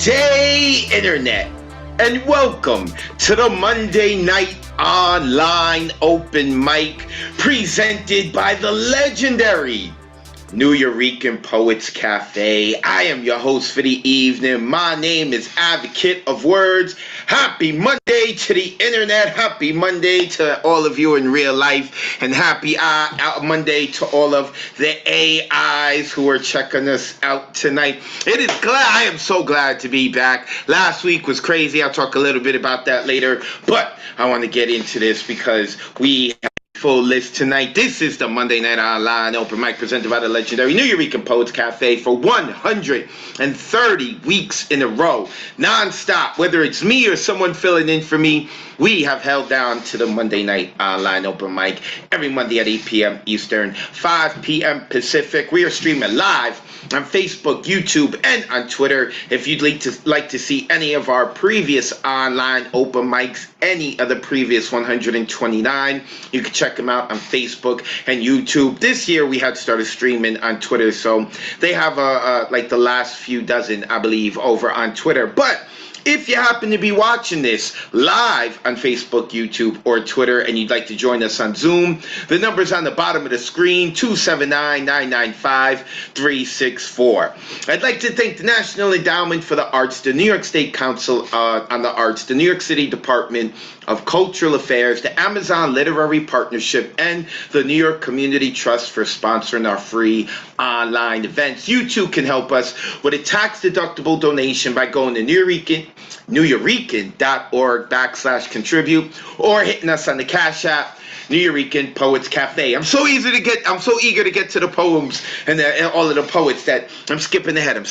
day, Internet, and welcome to the Monday Night Online Open Mic presented by the legendary Nuyorican Poets Cafe. I am your host for the evening. My name is Advocate of Wordz. Happy Monday to the internet. Happy Monday to all of you in real life. And happy Monday to all of the AIs who are checking us out tonight. I am so glad to be back. Last week was crazy. I'll talk a little bit about that later. But I want to get into this because we have full list tonight. This is the Monday Night Online Open Mic presented by the legendary Nuyorican Poets Cafe for 130 weeks in a row, non-stop. Whether it's me or someone filling in for me, we have held down to the Monday Night Online Open Mic every Monday at 8 p.m. Eastern, 5 p.m. Pacific. We are streaming live on Facebook, YouTube, and on Twitter. If you'd like to see any of our previous online open mics, any of the previous 129, you can check them out on Facebook and YouTube. This year we had started streaming on Twitter, so they have like the last few dozen, I believe, over on Twitter. But if you happen to be watching this live on Facebook, YouTube, or Twitter, and you'd like to join us on Zoom, the number's on the bottom of the screen, 279-995-364. I'd like to thank the National Endowment for the Arts, the New York State Council on the Arts, the New York City Department of Cultural Affairs, the Amazon Literary Partnership, and the New York Community Trust for sponsoring our free online events. You too can help us with a tax-deductible donation by going to Nuyorican.org/contribute or hitting us on the Cash App, Nuyorican Poets Cafe. I'm so eager to get to the poems and all of the poets that I'm skipping ahead. I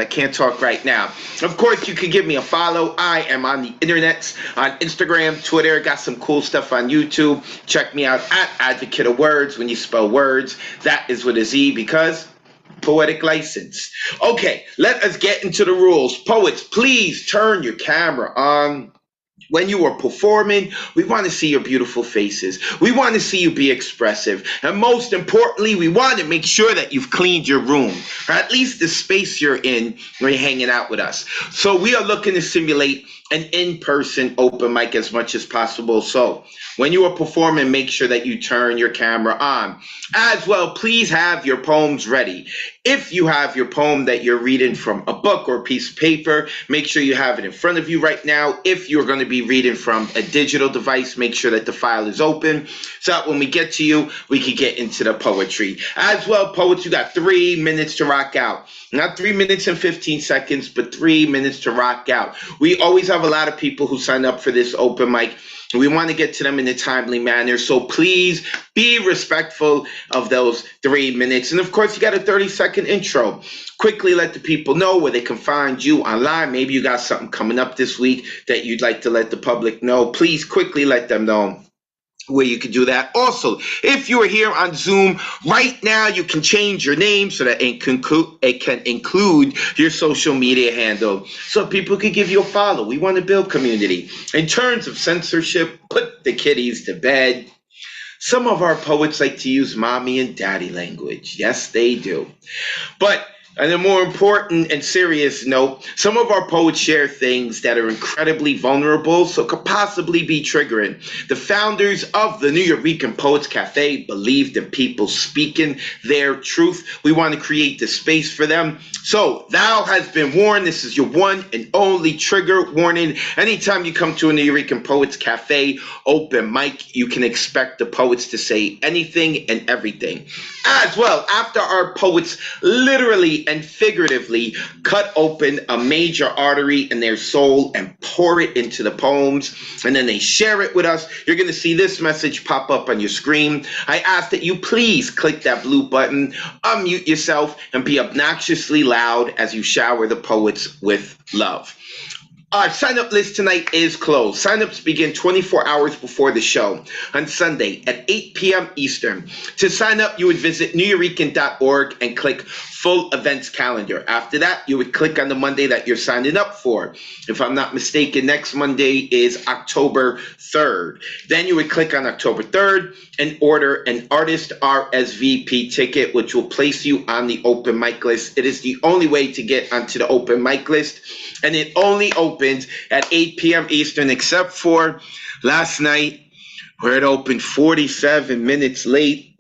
can't talk right now. Of course, you can give me a follow. I am on the internets, on Instagram, Twitter. Got some cool stuff on YouTube. Check me out at Advocate of Wordz. When you spell words, that is with a Z because poetic license. Okay, let us get into the rules. Poets, please turn your camera on. When you are performing, we want to see your beautiful faces. We want to see you be expressive. And most importantly, we want to make sure that you've cleaned your room, or at least the space you're in when you're hanging out with us. So we are looking to simulate an in-person open mic as much as possible. So when you are performing, make sure that you turn your camera on. As well, please have your poems ready. If you have your poem that you're reading from a book or a piece of paper, make sure you have it in front of you right now. If you're going to be reading from a digital device, make sure that the file is open so that when we get to you, we can get into the poetry. As well, poets, you got 3 minutes to rock out. Not 3 minutes and 15 seconds, but 3 minutes to rock out. We always have a lot of people who sign up for this open mic. We want to get to them in a timely manner, so please be respectful of those 3 minutes. And of course, you got a 30-second intro. Quickly let the people know where they can find you online. Maybe you got something coming up this week that you'd like to let the public know. Please quickly let them know where you can do that. Also, if you are here on Zoom right now, you can change your name so that it can include your social media handle so people can give you a follow. We want to build community. In terms of censorship, put the kiddies to bed. Some of our poets like to use mommy and daddy language. Yes, they do. But on a more important and serious note, some of our poets share things that are incredibly vulnerable, so could possibly be triggering. The founders of the Nuyorican Poets Cafe believe in people speaking their truth. We want to create the space for them. So, thou has been warned. This is your one and only trigger warning. Anytime you come to a Nuyorican Poets Cafe open mic, you can expect the poets to say anything and everything. As well, after our poets literally and figuratively cut open a major artery in their soul and pour it into the poems, and then they share it with us, you're going to see this message pop up on your screen. I ask that you please click that blue button, unmute yourself, and be obnoxiously loud as you shower the poets with love. Our sign-up list tonight is closed. Sign-ups begin 24 hours before the show on Sunday at 8 p.m. Eastern. To sign up, you would visit newyorican.org and click Full Events Calendar. After that, you would click on the Monday that you're signing up for. If I'm not mistaken, next Monday is October 3rd. Then you would click on October 3rd and order an artist RSVP ticket, which will place you on the open mic list. It is the only way to get onto the open mic list, and it only opens at 8 p.m. Eastern, except for last night where it opened 47 minutes late.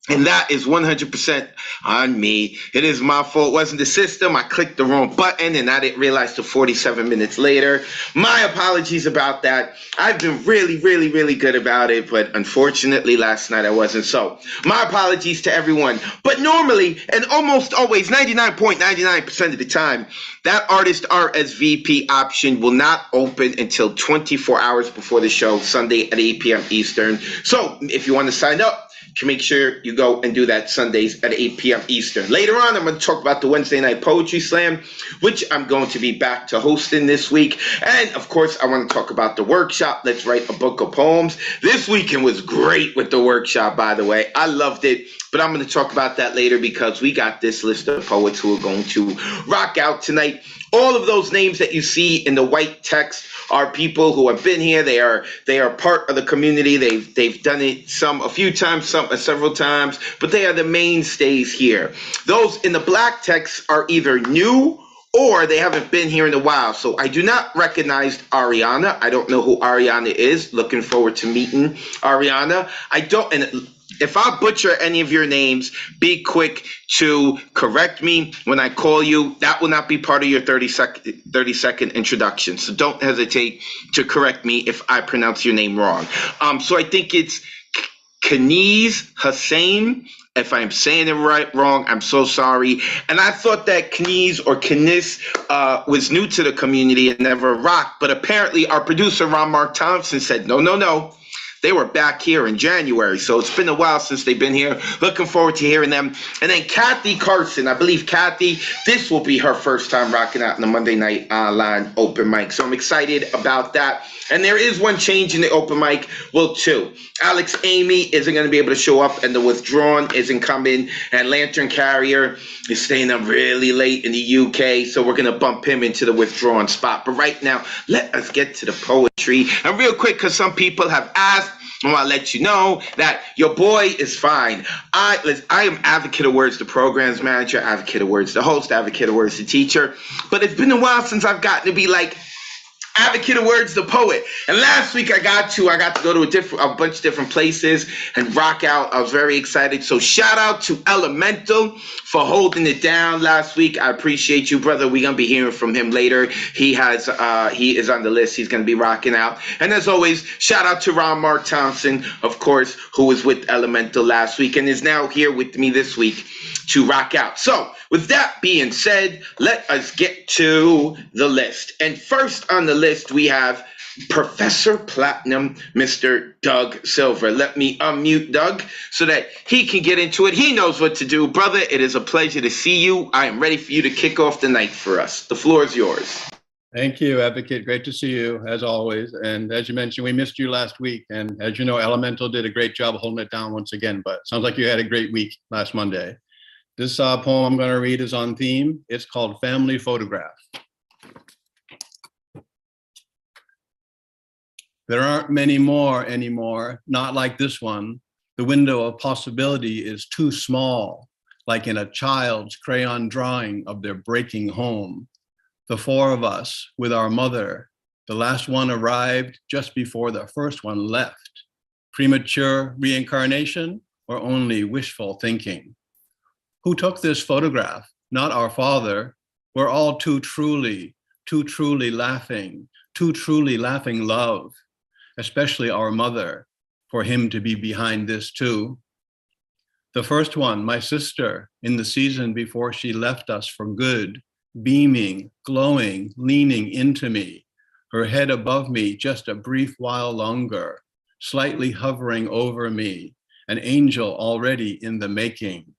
And that is 100% on me. It is my fault. It wasn't the system. I clicked the wrong button and I didn't realize till 47 minutes later. My apologies about that. I've been really, really, really good about it, but unfortunately last night I wasn't. So my apologies to everyone. But normally, and almost always, 99.99% of the time, that artist RSVP option will not open until 24 hours before the show, Sunday at 8 p.m. Eastern. So if you want to sign up, make sure you go and do that Sundays at 8 p.m. Eastern. Later on, I'm going to talk about the Wednesday Night Poetry Slam, which I'm going to be back to hosting this week. And, of course, I want to talk about the workshop, Let's Write a Book of Poems. This weekend was great with the workshop, by the way. I loved it. But I'm going to talk about that later because we got this list of poets who are going to rock out tonight. All of those names that you see in the white text are people who have been here. They are part of the community. They've done it a few times, several times, but they are the mainstays here. Those in the black text are either new or they haven't been here in a while. So I do not recognize Ariana. I don't know who Ariana is. Looking forward to meeting Ariana. And if I butcher any of your names, be quick to correct me when I call you. That will not be part of your 30-second introduction. So don't hesitate to correct me if I pronounce your name wrong. So I think it's Kaniz Hussein. If I'm saying it wrong, I'm so sorry. And I thought that Kaniz or Kaniz was new to the community and never rocked. But apparently our producer, Ron Mark Thompson, said, no. They were back here in January, so it's been a while since they've been here. Looking forward to hearing them. And then Kathy Carson, I believe Kathy, this will be her first time rocking out in the Monday Night Online open mic. So I'm excited about that. And there is one change in the open mic. Well, two. Alex Amy isn't going to be able to show up, and the Withdrawn isn't coming. And Lantern Carrier is staying up really late in the UK, so we're going to bump him into the Withdrawn spot. But right now, let us get to the poetry. And real quick, because some people have asked, I want to let you know that your boy is fine. I am Advocate of Words, the programs manager, Advocate of Words, the host, Advocate of Words, the teacher. But it's been a while since I've gotten to be like Advocate of Words, the poet. And last week I got to go to a bunch of different places and rock out. I was very excited. So shout out to Elemental for holding it down last week. I appreciate you, brother. We're gonna be hearing from him later. He is on the list. He's gonna be rocking out. And as always, shout out to Ron Mark Thompson, of course, who was with Elemental last week and is now here with me this week to rock out. So with that being said, let us get to the list. And first on the list, we have Professor Platinum, Mr. Doug Silver. Let me unmute Doug so that he can get into it. He knows what to do. Brother, it is a pleasure to see you. I am ready for you to kick off the night for us. The floor is yours. Thank you, Advocate. Great to see you, as always. And as you mentioned, we missed you last week. And as you know, Elemental did a great job holding it down once again. But sounds like you had a great week last Monday. This poem I'm going to read is on theme. It's called Family Photograph. There aren't many more anymore, not like this one. The window of possibility is too small, like in a child's crayon drawing of their breaking home. The four of us with our mother, the last one arrived just before the first one left. Premature reincarnation or only wishful thinking? Who took this photograph? Not our father. We're all too truly laughing love, especially our mother, for him to be behind this too. The first one, my sister, in the season before she left us for good, beaming, glowing, leaning into me, her head above me just a brief while longer, slightly hovering over me, an angel already in the making,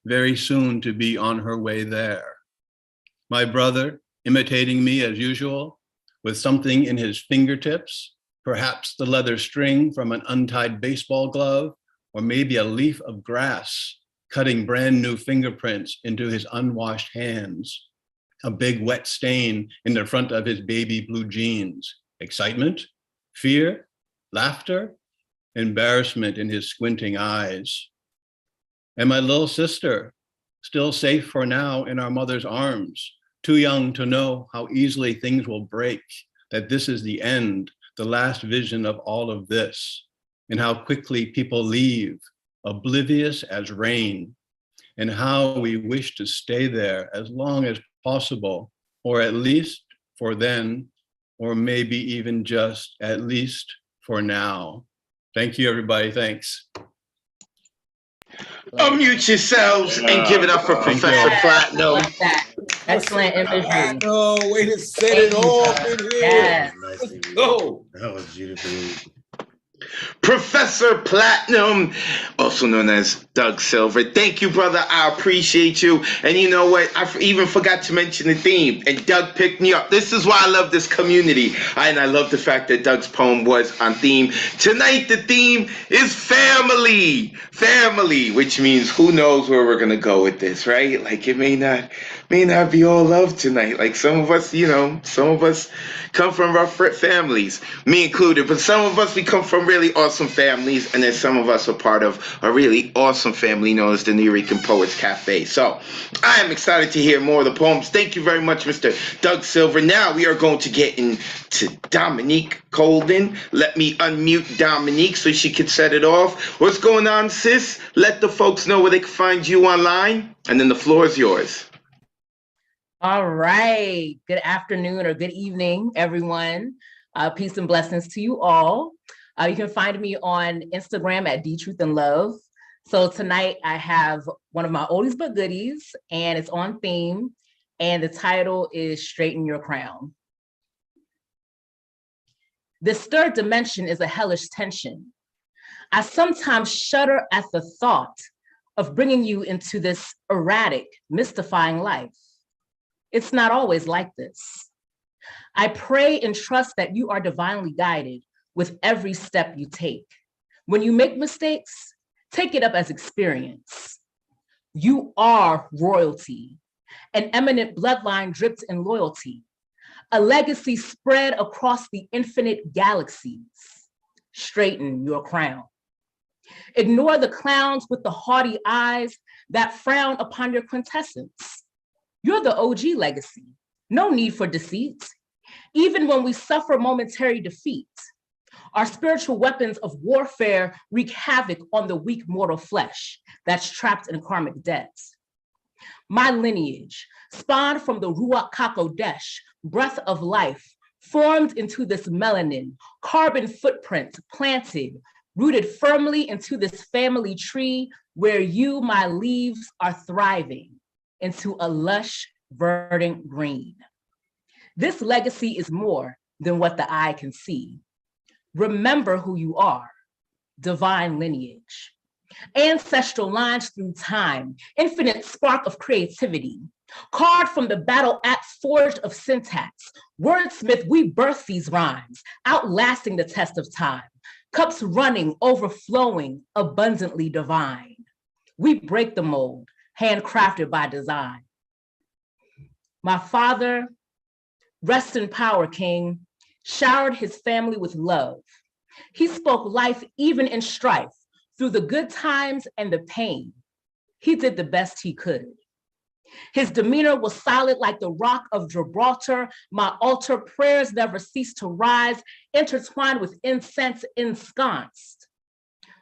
very soon to be on her way there. My brother, imitating me as usual, with something in his fingertips, perhaps the leather string from an untied baseball glove, or maybe a leaf of grass cutting brand new fingerprints into his unwashed hands, a big wet stain in the front of his baby blue jeans, excitement, fear, laughter, embarrassment in his squinting eyes. And my little sister, still safe for now in our mother's arms, too young to know how easily things will break, that this is the end, the last vision of all of this, and how quickly people leave, oblivious as rain, and how we wish to stay there as long as possible, or at least for then, or maybe even just at least for now. Thank you, everybody. Thanks. Unmute yourselves and give it up for Professor Platinum. Like that. Excellent imagery. No, way to set it off in here. Yes. Let's go. That was beautiful. Professor Platinum, also known as Doug Silver. Thank you, brother. I appreciate you. And you know what? I even forgot to mention the theme, and Doug picked me up. This is why I love this community. And I love the fact that Doug's poem was on theme. Tonight, the theme is family. Family, which means who knows where we're going to go with this, right? Like it may not be all love tonight. Like some of us, some of us come from rough families, me included, but some of us, we come from really awesome families, and then some of us are part of a really awesome family known as the New Rican Poets Cafe. So I am excited to hear more of the poems. Thank you very much, Mr. Doug Silver. Now we are going to get into Dominique Colden. Let me unmute Dominique so she can set it off. What's going on, sis? Let the folks know where they can find you online, and then the floor is yours. All right. Good afternoon or good evening, everyone. Peace and blessings to you all. You can find me on Instagram at DTruthAndLove. So tonight I have one of my oldies but goodies, and it's on theme, and the title is Straighten Your Crown. This third dimension is a hellish tension. I sometimes shudder at the thought of bringing you into this erratic, mystifying life. It's not always like this. I pray and trust that you are divinely guided with every step you take. When you make mistakes, take it up as experience. You are royalty, an eminent bloodline dripped in loyalty, a legacy spread across the infinite galaxies. Straighten your crown. Ignore the clowns with the haughty eyes that frown upon your quintessence. You're the OG legacy, no need for deceit. Even when we suffer momentary defeat, our spiritual weapons of warfare wreak havoc on the weak mortal flesh that's trapped in karmic debts. My lineage, spawned from the Ruach HaKodesh, breath of life, formed into this melanin, carbon footprint planted, rooted firmly into this family tree where you, my leaves, are thriving into a lush, verdant green. This legacy is more than what the eye can see. Remember who you are, divine lineage. Ancestral lines through time, infinite spark of creativity. Carved from the battle axe forged of syntax. Wordsmith, we birth these rhymes, outlasting the test of time. Cups running, overflowing, abundantly divine. We break the mold, handcrafted by design. My father, rest in power, King, showered his family with love. He spoke life even in strife, through the good times and the pain. He did the best he could. His demeanor was solid like the rock of Gibraltar. My altar prayers never ceased to rise, intertwined with incense ensconced.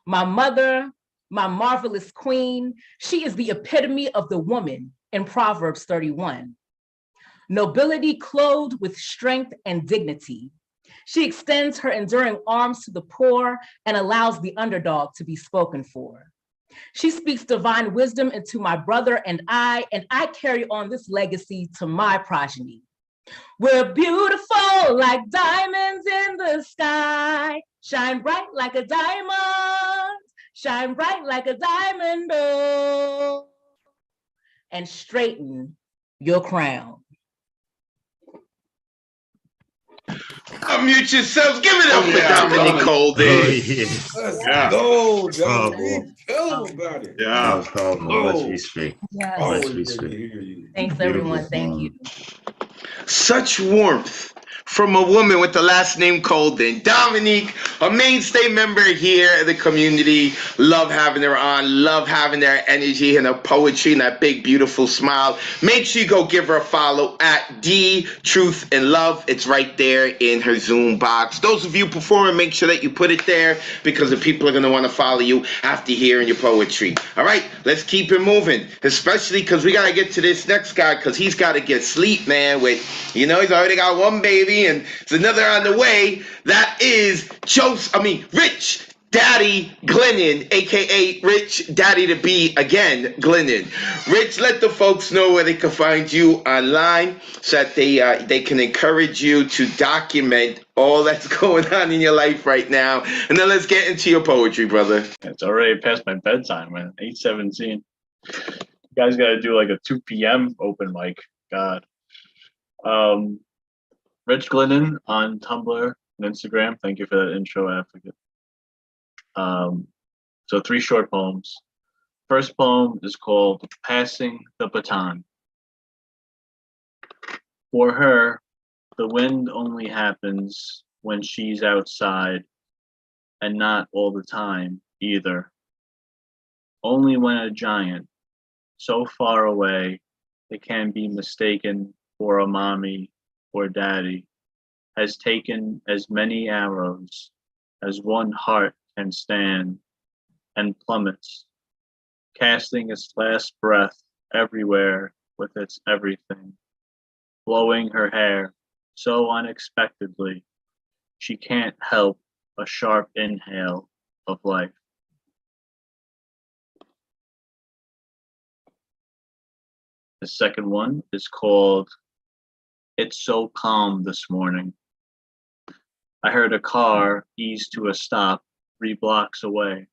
My mother, my marvelous queen, she is the epitome of the woman in Proverbs 31. Nobility clothed with strength and dignity. She extends her enduring arms to the poor and allows the underdog to be spoken for. She speaks divine wisdom into my brother and I carry on this legacy to my progeny. We're beautiful like diamonds in the sky, shine bright like a diamond, shine bright like a diamond, oh, and straighten your crown. Unmute yourselves. Give it up Oh, for yeah, Dominique Colden. Oh, yes. Let's Yeah. go, Bravo. Dominique. Tell them about it. No problem. Much Oh, respect. Yes. Much always good to respect. hear you. Thanks, Beautiful everyone. Thank you. Such warmth from a woman with the last name Colden. Dominique, a mainstay member here in the community. Love having her on. Love having their energy and her poetry and that big, beautiful smile. Make sure you go give her a follow at D Truth and Love. It's right there in her Zoom box. Those of you performing, make sure that you put it there because the people are going to want to follow you after hearing your poetry. All right, let's keep it moving, especially because we got to get to this next guy because he's got to get sleep, man. With, you know, he's already got one baby and it's another on the way. That is Rich Daddy Glennon, aka Rich Daddy to Be again, Glennon. Rich, let the folks know where they can find you online so that they can encourage you to document all that's going on in your life right now. And then let's get into your poetry, brother. It's already past my bedtime, man. 8:17. You guys got to do like a 2 p.m. open mic. God. Rich Glennon on Tumblr and Instagram. Thank you for that intro, Advocate. So 3 short poems. First poem is called Passing the Baton. For her, the wind only happens when she's outside, and not all the time either. Only when a giant, so far away, it can be mistaken for a mommy or daddy, has taken as many arrows as one heart can stand, and plummets, casting its last breath everywhere with its everything, blowing her hair so unexpectedly, she can't help a sharp inhale of life. The second one is called It's So Calm This Morning. I heard a car ease to a stop 3 blocks away.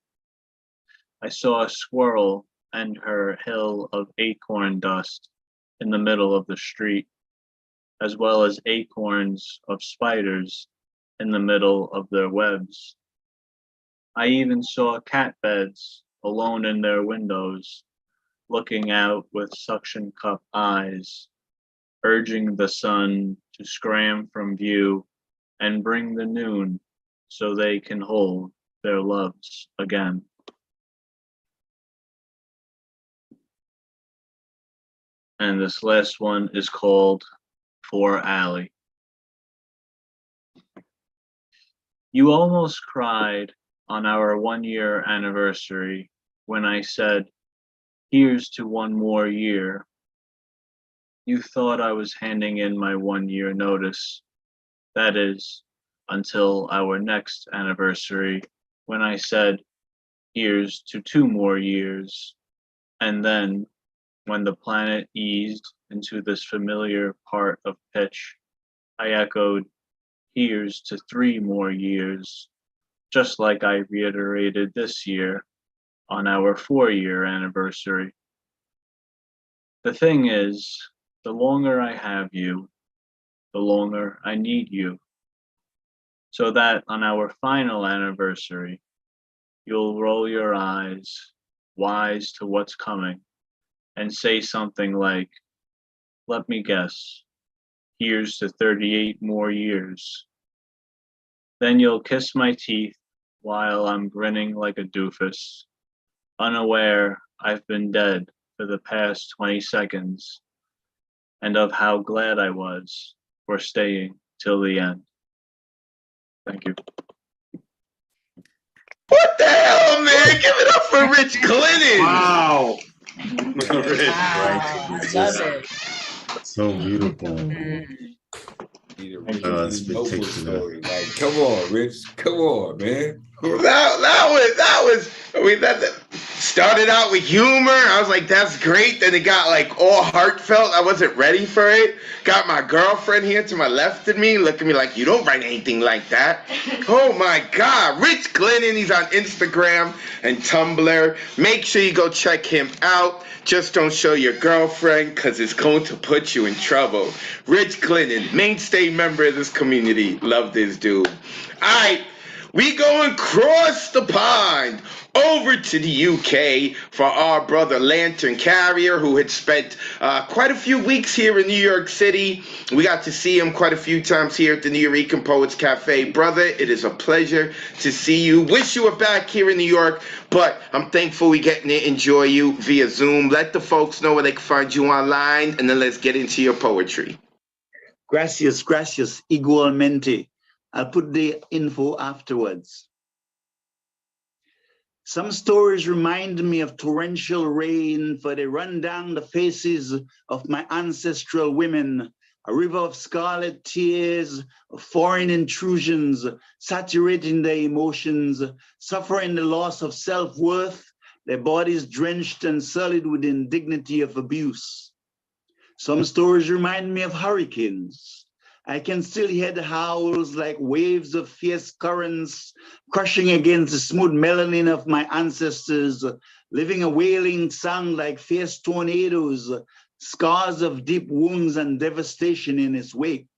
I saw a squirrel and her hill of acorn dust in the middle of the street, as well as acorns of spiders in the middle of their webs. I even saw cat beds alone in their windows, looking out with suction cup eyes, urging the sun to scram from view and bring the noon so they can hold their loves again. And this last one is called For Allie. You almost cried on our 1-year anniversary when I said, here's to 1 more year. You thought I was handing in my 1-year notice. That is, until our next anniversary when I said, here's to 2 more years. And then, when the planet eased into this familiar part of pitch, I echoed, here's to 3 more years, just like I reiterated this year on our 4-year anniversary. The thing is, the longer I have you, the longer I need you, so that on our final anniversary, you'll roll your eyes, wise to what's coming, and say something like, let me guess, here's to 38 more years. Then you'll kiss my teeth while I'm grinning like a doofus, unaware I've been dead for the past 20 seconds, and of how glad I was for staying till the end. Thank you. What the hell, man? Give it up for Rich Glennon. Wow. Rich, Wow, I love it. So beautiful. Need a Oh, Rich Notebook spectacular. story. Like, come on, Rich. Come on, man. That was. I mean, that Started out with humor. I was like, that's great. Then it got like all heartfelt. I wasn't ready for it. Got my girlfriend here to my left of me, looking at me like, you don't write anything like that. Oh my God. Rich Glennon, he's on Instagram and Tumblr. Make sure you go check him out. Just don't show your girlfriend because it's going to put you in trouble. Rich Glennon, mainstay member of this community. Love this dude. All right. We going across the pond over to the UK for our brother Lantern Carrier, who had spent quite a few weeks here in New York City. We got to see him quite a few times here at the New York Poets Cafe. Brother, it is a pleasure to see you. Wish you were back here in New York, but I'm thankful we getting to enjoy you via Zoom. Let the folks know where they can find you online, and then let's get into your poetry. Gracias, igualmente. I'll put the info afterwards. Some stories remind me of torrential rain, for they run down the faces of my ancestral women, a river of scarlet tears, of foreign intrusions, saturating their emotions, suffering the loss of self-worth, their bodies drenched and sullied with the indignity of abuse. Some stories remind me of hurricanes. I can still hear the howls like waves of fierce currents crushing against the smooth melanin of my ancestors, leaving a wailing sound like fierce tornadoes, scars of deep wounds and devastation in its wake.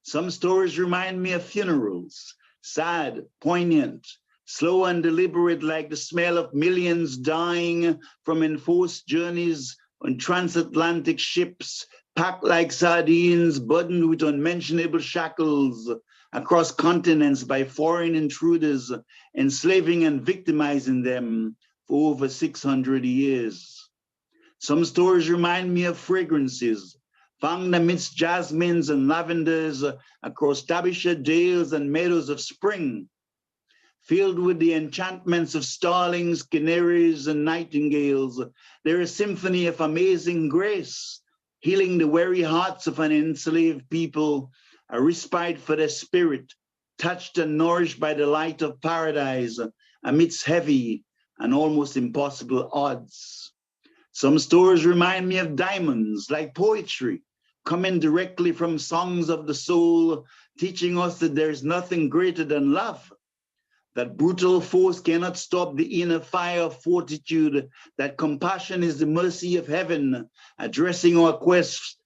Some stories remind me of funerals, sad, poignant, slow and deliberate, like the smell of millions dying from enforced journeys on transatlantic ships, packed like sardines, burdened with unmentionable shackles across continents by foreign intruders, enslaving and victimizing them for over 600 years. Some stories remind me of fragrances found amidst jasmines and lavenders across Derbyshire dales and meadows of spring, filled with the enchantments of starlings, canaries, and nightingales. They're a symphony of amazing grace, healing the weary hearts of an enslaved people, a respite for their spirit, touched and nourished by the light of paradise amidst heavy and almost impossible odds. Some stories remind me of diamonds, like poetry, coming directly from songs of the soul, teaching us that there is nothing greater than love, that brutal force cannot stop the inner fire of fortitude, that compassion is the mercy of heaven, addressing our quest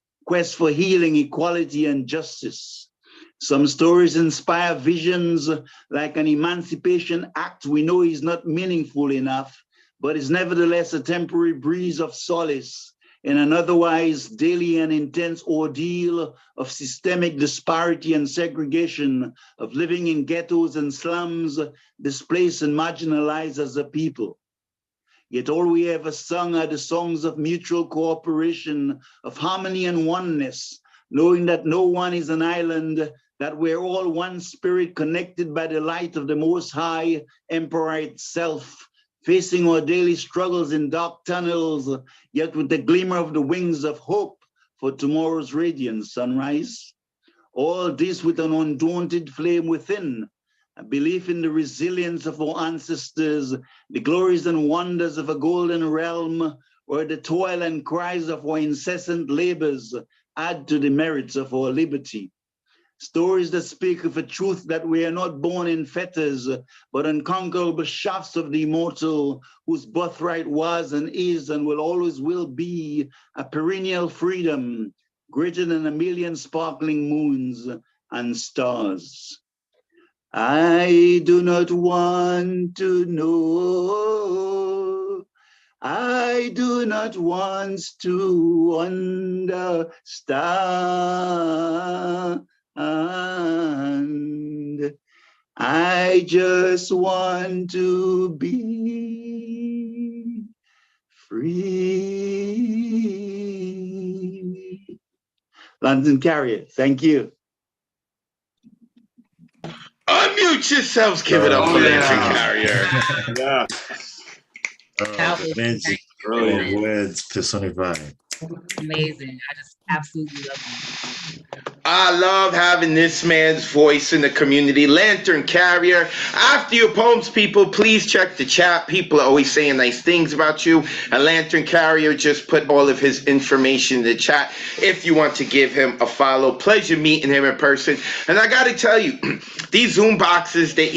for healing, equality, and justice. Some stories inspire visions like an emancipation act we know is not meaningful enough, but is nevertheless a temporary breeze of solace in an otherwise daily and intense ordeal of systemic disparity and segregation, of living in ghettos and slums, displaced and marginalized as a people. Yet all we ever sung are the songs of mutual cooperation, of harmony and oneness, knowing that no one is an island, that we're all one spirit connected by the light of the Most High Emperor itself, facing our daily struggles in dark tunnels, yet with the glimmer of the wings of hope for tomorrow's radiant sunrise. All this with an undaunted flame within, a belief in the resilience of our ancestors, the glories and wonders of a golden realm, where the toil and cries of our incessant labors add to the merits of our liberty. Stories that speak of a truth that we are not born in fetters, but unconquerable shafts of the immortal, whose birthright was and is and will always will be a perennial freedom, greater than a million sparkling moons and stars. I do not want to know. I do not want to understand. I just want to be free. London Carrier, thank you. Unmute yourselves. Give it up for Lantern Carrier. Yeah. That was Magic. Brilliant. Words personified. amazing. I just absolutely love it. I love having this man's voice in the community. Lantern Carrier. After your poems, people, please check the chat. People are always saying nice things about you. And Lantern Carrier just put all of his information in the chat if you want to give him a follow. Pleasure meeting him in person. And I got to tell you, these Zoom boxes, they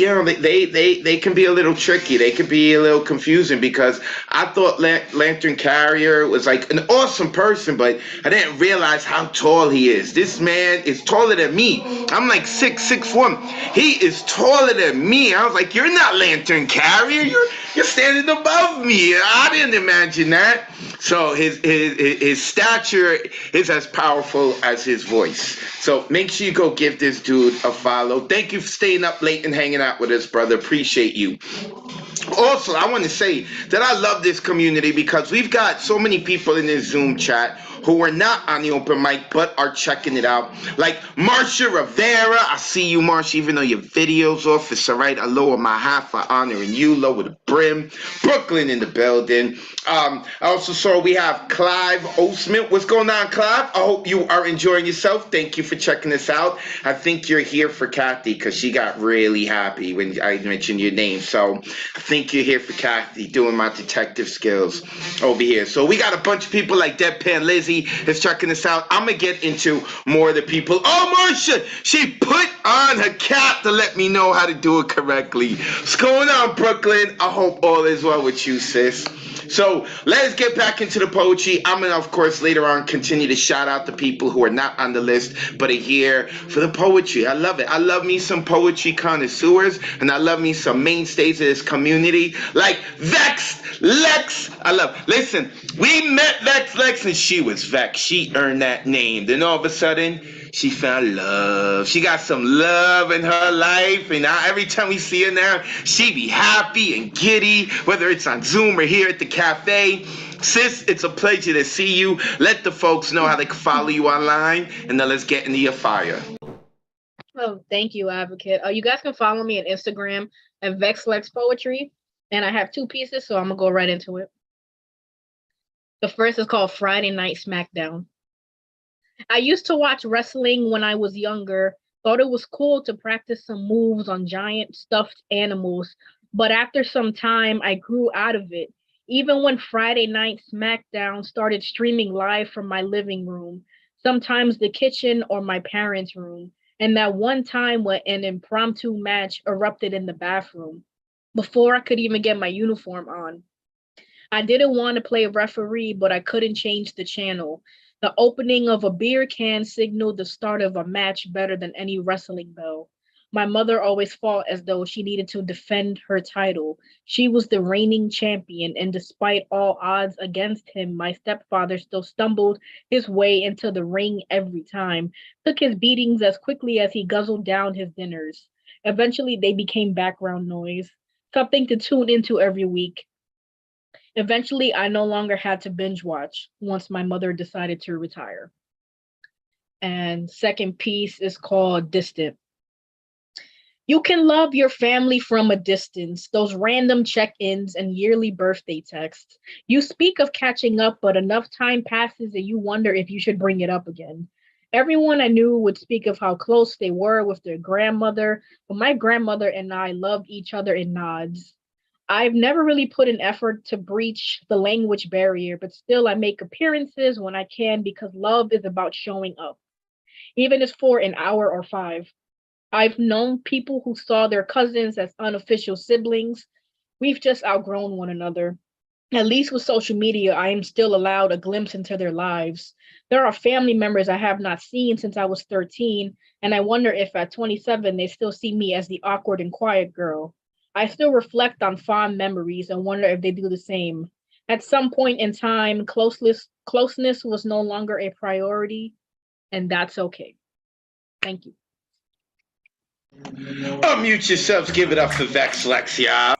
can be a little tricky. They can be a little confusing because I thought Lantern Carrier was like an awesome person, but I didn't realize how tall he is. This man is taller than me. I'm like 6'1". He is taller than me. I was like, you're not Lantern Carrier. You're standing above me. I didn't imagine that. So his stature is as powerful as his voice. So make sure you go give this dude a follow. Thank you for staying up late and hanging out with us, brother. Appreciate you. Also, I want to say that I love this community because we've got so many people in this Zoom chat who are not on the open mic but are checking it out. Like Marsha Rivera. I see you, Marsha, even though your video's off. It's all right. I lower my hat for honoring you. Lower the brim. Brooklyn in the building. I also saw we have Clive Osment. What's going on, Clive? I hope you are enjoying yourself. Thank you for checking this out. I think you're here for Kathy because she got really happy when I mentioned your name. So I think you're here for Kathy, doing my detective skills over here. So we got a bunch of people like Deadpan Lizzie is checking this out. I'm going to get into more of the people. Oh, Marsha, she put on her cap to let me know how to do it correctly. What's going on, Brooklyn? I hope all is well with you, sis. So let's get back into the poetry. I'm going to, of course, later on continue to shout out the people who are not on the list, but are here for the poetry. I love it. I love me some poetry connoisseurs, and I love me some mainstays of this community, like Vex Lex. Listen, we met Vex Lex, and she was Vex. She earned that name. Then all of a sudden, she found love. She got some love in her life, and now every time we see her now, she be happy and giddy, whether it's on Zoom or here at the cafe. Sis, it's a pleasure to see you. Let the folks know how they can follow you online, and then let's get into your fire. Oh, thank you, Advocate. You guys can follow me on Instagram at VexLex Poetry, and I have 2 pieces, so I'm gonna go right into it. The first is called Friday Night SmackDown. I used to watch wrestling when I was younger, thought it was cool to practice some moves on giant stuffed animals, but after some time, I grew out of it. Even when Friday Night SmackDown started streaming live from my living room, sometimes the kitchen or my parents' room, and that one time when an impromptu match erupted in the bathroom, before I could even get my uniform on. I didn't want to play referee, but I couldn't change the channel. The opening of a beer can signaled the start of a match better than any wrestling bell. My mother always fought as though she needed to defend her title. She was the reigning champion, and despite all odds against him, my stepfather still stumbled his way into the ring every time, took his beatings as quickly as he guzzled down his dinners. Eventually, they became background noise, something to tune into every week. Eventually, I no longer had to binge watch once my mother decided to retire. And second piece is called Distant. You can love your family from a distance, those random check-ins and yearly birthday texts. You speak of catching up, but enough time passes and you wonder if you should bring it up again. Everyone I knew would speak of how close they were with their grandmother, but my grandmother and I loved each other in nods. I've never really put an effort to breach the language barrier, but still I make appearances when I can because love is about showing up, even if for an hour or 5. I've known people who saw their cousins as unofficial siblings. We've just outgrown one another. At least with social media, I am still allowed a glimpse into their lives. There are family members I have not seen since I was 13, and I wonder if at 27 they still see me as the awkward and quiet girl. I still reflect on fond memories and wonder if they do the same. At some point in time, closeness was no longer a priority, and that's okay. Thank you. Unmute yourselves. Give it up for Vex Lex, y'all.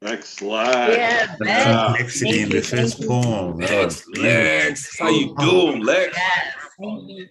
Excellent. Yeah, Complexity in the first poem. That was beautiful. Lex, how you doing, Lex? Yes, thank you.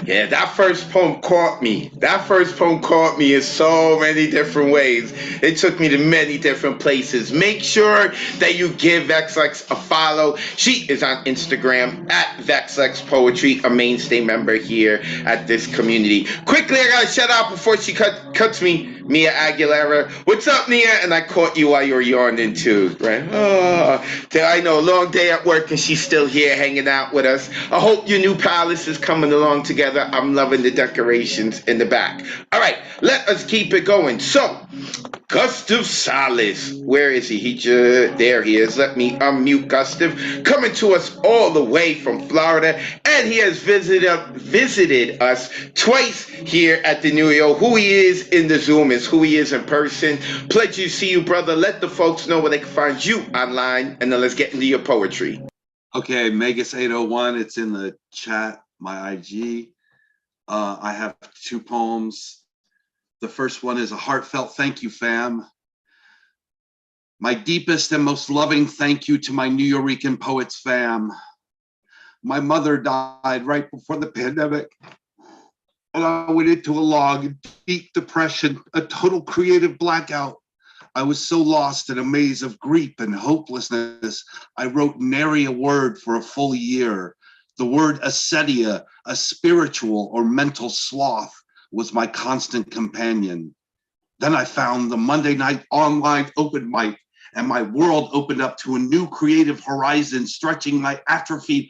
Yeah, that first poem caught me. That first poem caught me in so many different ways. It took me to many different places. Make sure that you give VexLex a follow. She is on Instagram at VexLex Poetry, a mainstay member here at this community. Quickly, I gotta shout out before she cuts me. Mia Aguilera. What's up, Mia? And I caught you while you were yawning too, right? Oh, I know, long day at work and she's still here hanging out with us. I hope your new palace is coming along together. I'm loving the decorations in the back. All right, let us keep it going. So, Gustav Salas, where is he? There he is. Let me unmute Gustav. Coming to us all the way from Florida, and he has visited us twice here at the New York. Who he is in the Zoom is who he is in person. Pleasure to see you, brother. Let the folks know where they can find you online, and then let's get into your poetry. Okay, Megas801, it's in the chat, my IG. I have 2 poems. The first one is a heartfelt thank you, fam. My deepest and most loving thank you to my New Yorican poets, fam. My mother died right before the pandemic, and I went into a long, deep depression, a total creative blackout. I was so lost in a maze of grief and hopelessness, I wrote nary a word for a full year. The word acedia, a spiritual or mental sloth, was my constant companion. Then I found the Monday night online open mic, and my world opened up to a new creative horizon, stretching my atrophied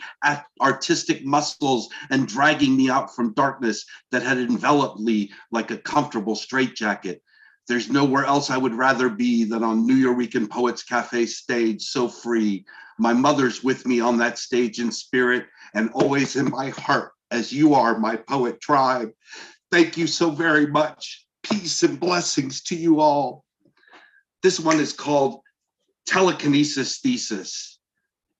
artistic muscles and dragging me out from darkness that had enveloped me like a comfortable straitjacket. There's nowhere else I would rather be than on New Yorican Poets Cafe stage, so free. My mother's with me on that stage in spirit and always in my heart, as you are my poet tribe. Thank you so very much. Peace and blessings to you all. This one is called Telekinesis Thesis.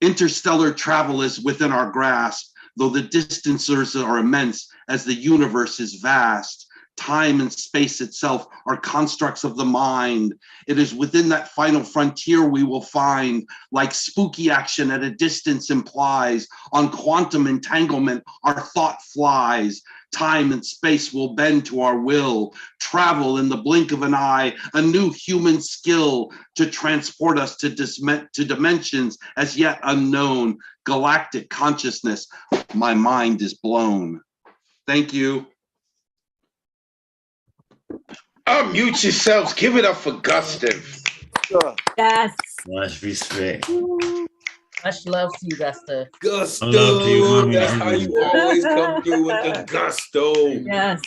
Interstellar travel is within our grasp, though the distances are immense as the universe is vast. Time and space itself are constructs of the mind. It is within that final frontier we will find, like spooky action at a distance implies, on quantum entanglement our thought flies. Time and space will bend to our will, travel in the blink of an eye, a new human skill to transport us to dimensions as yet unknown. Galactic consciousness, my mind is blown. Thank you. Unmute yourselves. Give it up for Gustav. Yes. Much respect. Much love to you, Gustav. Gusto. Love to you, mommy. That's how you always come through with the gusto. Yes.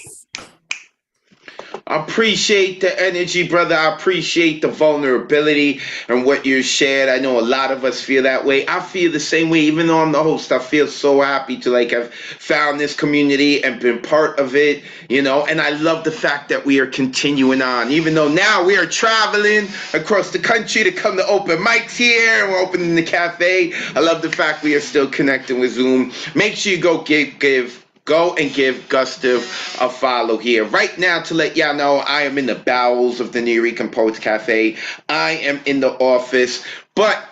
I appreciate the energy, brother. I appreciate the vulnerability and what you shared. I know a lot of us feel that way. I feel the same way, even though I'm the host. I feel so happy to have found this community and been part of it, and I love the fact that we are continuing on, even though now we are traveling across the country to come to open mics here, and we're opening the cafe. I love the fact we are still connecting with Zoom. Make sure you go give Gustav a follow here. Right now, to let y'all know, I am in the bowels of the New Yorican Poets Cafe. I am in the office, but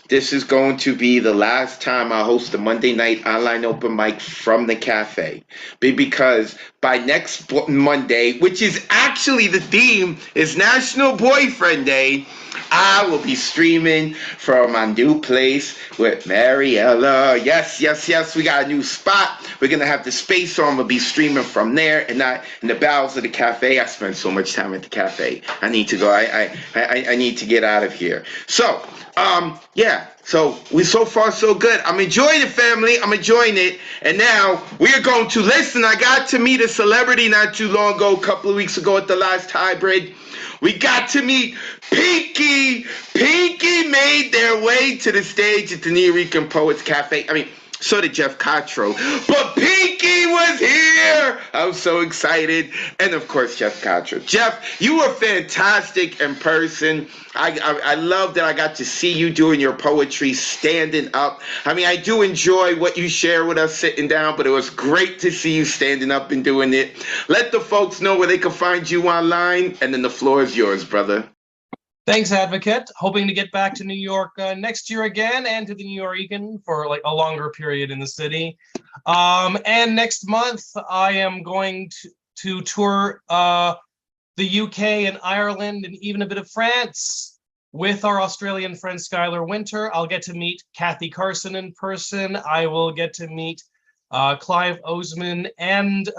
this is going to be the last time I host a Monday night online open mic from the cafe. Because by next Monday, which is actually the theme, is National Boyfriend Day, I will be streaming from my new place with Mariella. Yes, we got a new spot. We're going to have the space, so I'm going to be streaming from there and not in the bowels of the cafe. I spend so much time at the cafe. I need to go. I need to get out of here. So, so we so far so good. I'm enjoying it, family. I'm enjoying it. And now we are going to listen. I got to meet a celebrity not too long ago, a couple of weeks ago at the last hybrid. We got to meet Pinky. Pinky made their way to the stage at the New Yorican Poets Cafe. I mean, so did Jeff Cottrell. But Pinky was here. I'm so excited. And of course, Jeff Cottrell. Jeff, you were fantastic in person. I love that I got to see you doing your poetry, standing up. I mean, I do enjoy what you share with us sitting down, but it was great to see you standing up and doing it. Let the folks know where they can find you online, and then the floor is yours, brother. Thanks, Advocate. Hoping to get back to New York next year again and to the New Yorker for like a longer period in the city. And next month, I am going to tour the UK and Ireland and even a bit of France with our Australian friend Skylar Winter. I'll get to meet Kathy Carson in person. I will get to meet Clive Oseman and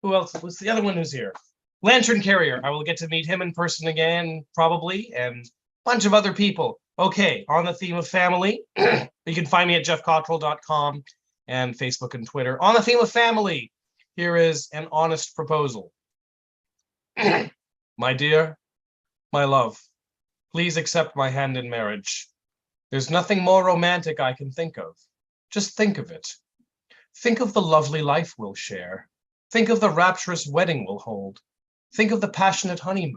who else? What's the other one who's here? Lantern Carrier. I will get to meet him in person again, probably, and a bunch of other people. Okay, on the theme of family, you can find me at jeffcottrell.com and Facebook and Twitter. On the theme of family, here is an honest proposal. My dear, my love, please accept my hand in marriage. There's nothing more romantic I can think of. Just think of it. Think of the lovely life we'll share. Think of the rapturous wedding we'll hold. Think of the passionate honeymoon.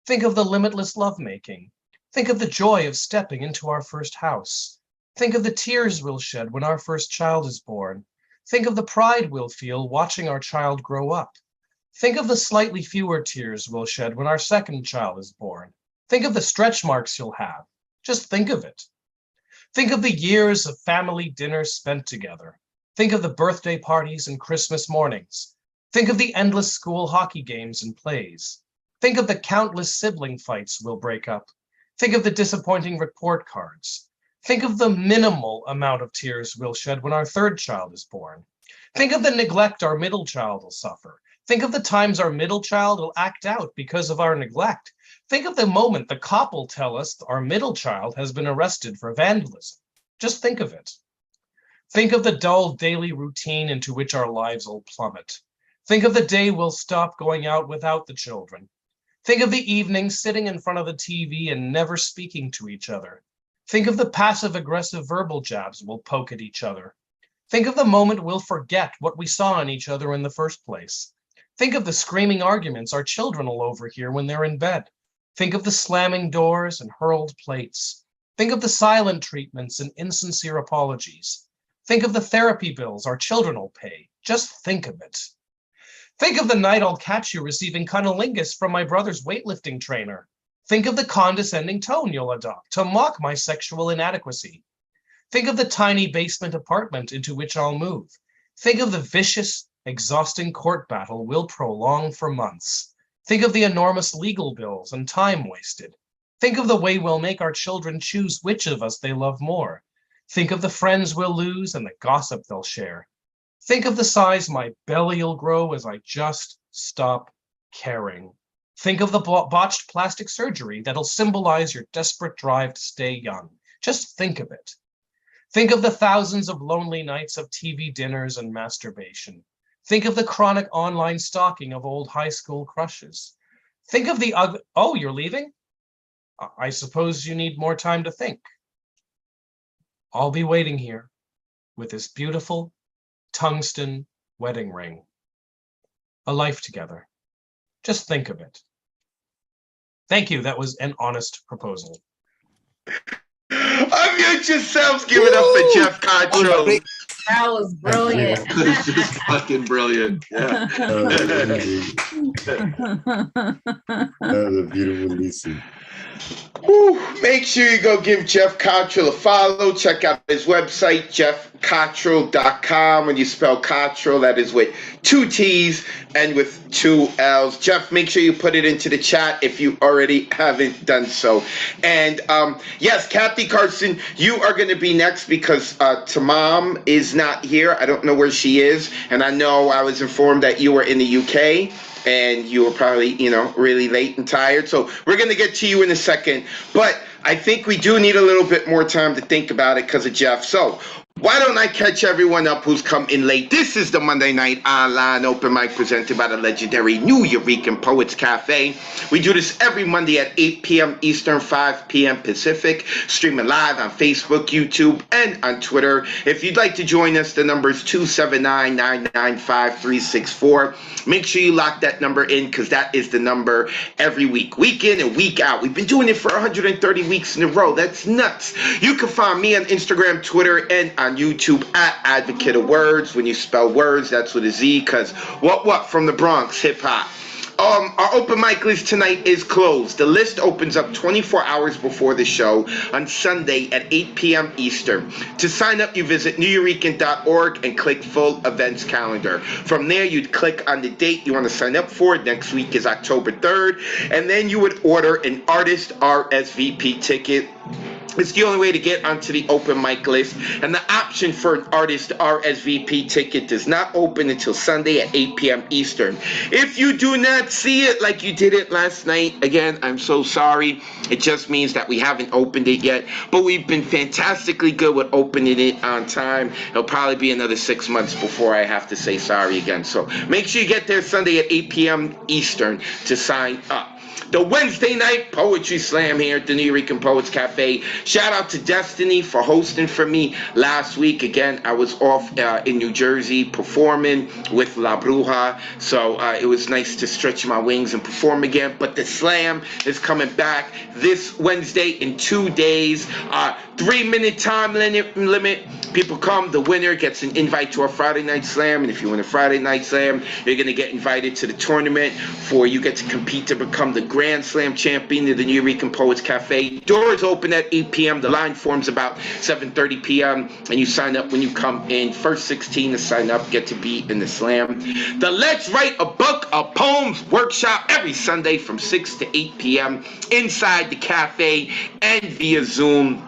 Think of the limitless lovemaking. Think of the joy of stepping into our first house. Think of the tears we'll shed when our first child is born. Think of the pride we'll feel watching our child grow up. Think of the slightly fewer tears we'll shed when our second child is born. Think of the stretch marks you'll have. Just think of it. Think of the years of family dinners spent together. Think of the birthday parties and Christmas mornings. Think of the endless school hockey games and plays. Think of the countless sibling fights we'll break up. Think of the disappointing report cards. Think of the minimal amount of tears we'll shed when our third child is born. Think of the neglect our middle child will suffer. Think of the times our middle child will act out because of our neglect. Think of the moment the cop will tell us our middle child has been arrested for vandalism. Just think of it. Think of the dull daily routine into which our lives will plummet. Think of the day we'll stop going out without the children. Think of the evening sitting in front of the TV and never speaking to each other. Think of the passive-aggressive verbal jabs we'll poke at each other. Think of the moment we'll forget what we saw in each other in the first place. Think of the screaming arguments our children will overhear when they're in bed. Think of the slamming doors and hurled plates. Think of the silent treatments and insincere apologies. Think of the therapy bills our children will pay. Just think of it. Think of the night I'll catch you receiving cunnilingus from my brother's weightlifting trainer. Think of the condescending tone you'll adopt to mock my sexual inadequacy. Think of the tiny basement apartment into which I'll move. Think of the vicious, exhausting court battle we'll prolong for months. Think of the enormous legal bills and time wasted. Think of the way we'll make our children choose which of us they love more. Think of the friends we'll lose and the gossip they'll share. Think of the size my belly'll grow as I just stop caring. Think of the botched plastic surgery that'll symbolize your desperate drive to stay young. Just think of it. Think of the thousands of lonely nights of TV dinners and masturbation. Think of the chronic online stalking of old high school crushes. Think of the oh, you're leaving? I suppose you need more time to think. I'll be waiting here with this beautiful tungsten wedding ring. A life together. Just think of it. Thank you. That was an honest proposal. Unmute yourselves. Give it up for Jeff Cottrell. That was brilliant. That's just fucking brilliant. Yeah. That was a beautiful Lisa. Woo. Make sure you go give Jeff Cottrell a follow. Check out his website, jeffcottrell.com. When you spell Cottrell, that is with 2 T's and with 2 L's. Jeff, make sure you put it into the chat if you already haven't done so. And yes, Kathy Carson, you are going to be next because Tamam is not here. I don't know where she is. And I know I was informed that you were in the UK. And you were probably, really late and tired. So we're going to get to you in a second. But I think we do need a little bit more time to think about it because of Jeff. So why don't I catch everyone up who's come in late? This is the Monday Night Online Open Mic presented by the legendary New Eurekan Poets Cafe. We do this every Monday at 8 p.m. Eastern, 5 p.m. Pacific, streaming live on Facebook, YouTube, and on Twitter. If you'd like to join us, the number is 279-995-364. Make sure you lock that number in because that is the number every week in and week out. We've been doing it for 130 weeks in a row. That's nuts. You can find me on Instagram, Twitter, and on YouTube at Advocate of Wordz. When you spell words, that's with a Z, because what from the Bronx, hip hop. Our open mic list tonight is closed. The list opens up 24 hours before the show on Sunday at 8 p.m. Eastern. To sign up, you visit neweurekan.org and click full events calendar. From there, you'd click on the date you want to sign up for. Next week is October 3rd. And then you would order an artist RSVP ticket. It's the only way to get onto the open mic list, and the option for an artist RSVP ticket does not open until Sunday at 8 p.m. Eastern. If you do not see it like you did it last night, again, I'm so sorry. It just means that we haven't opened it yet, but we've been fantastically good with opening it on time. It'll probably be another 6 months before I have to say sorry again. So make sure you get there Sunday at 8 p.m. Eastern to sign up. The Wednesday night poetry slam here at the New Eurekan Poets Cafe. Shout out to Destiny for hosting for me last week. Again, I was off in New Jersey performing with La Bruja, so it was nice to stretch my wings and perform again. But the slam is coming back this Wednesday in 2 days. 3-minute time limit. People come. The winner gets an invite to our Friday night slam, and if you win a Friday night slam, you're gonna get invited to the tournament for you get to compete to become the Grand Slam champion of the New Eurekan Poets Cafe. Doors open at 8 p.m. The line forms about 7:30 p.m. and you sign up when you come in. First 16 to sign up get to be in the slam. The Let's Write a Book of Poems workshop every Sunday from 6 to 8 p.m. inside the cafe and via Zoom.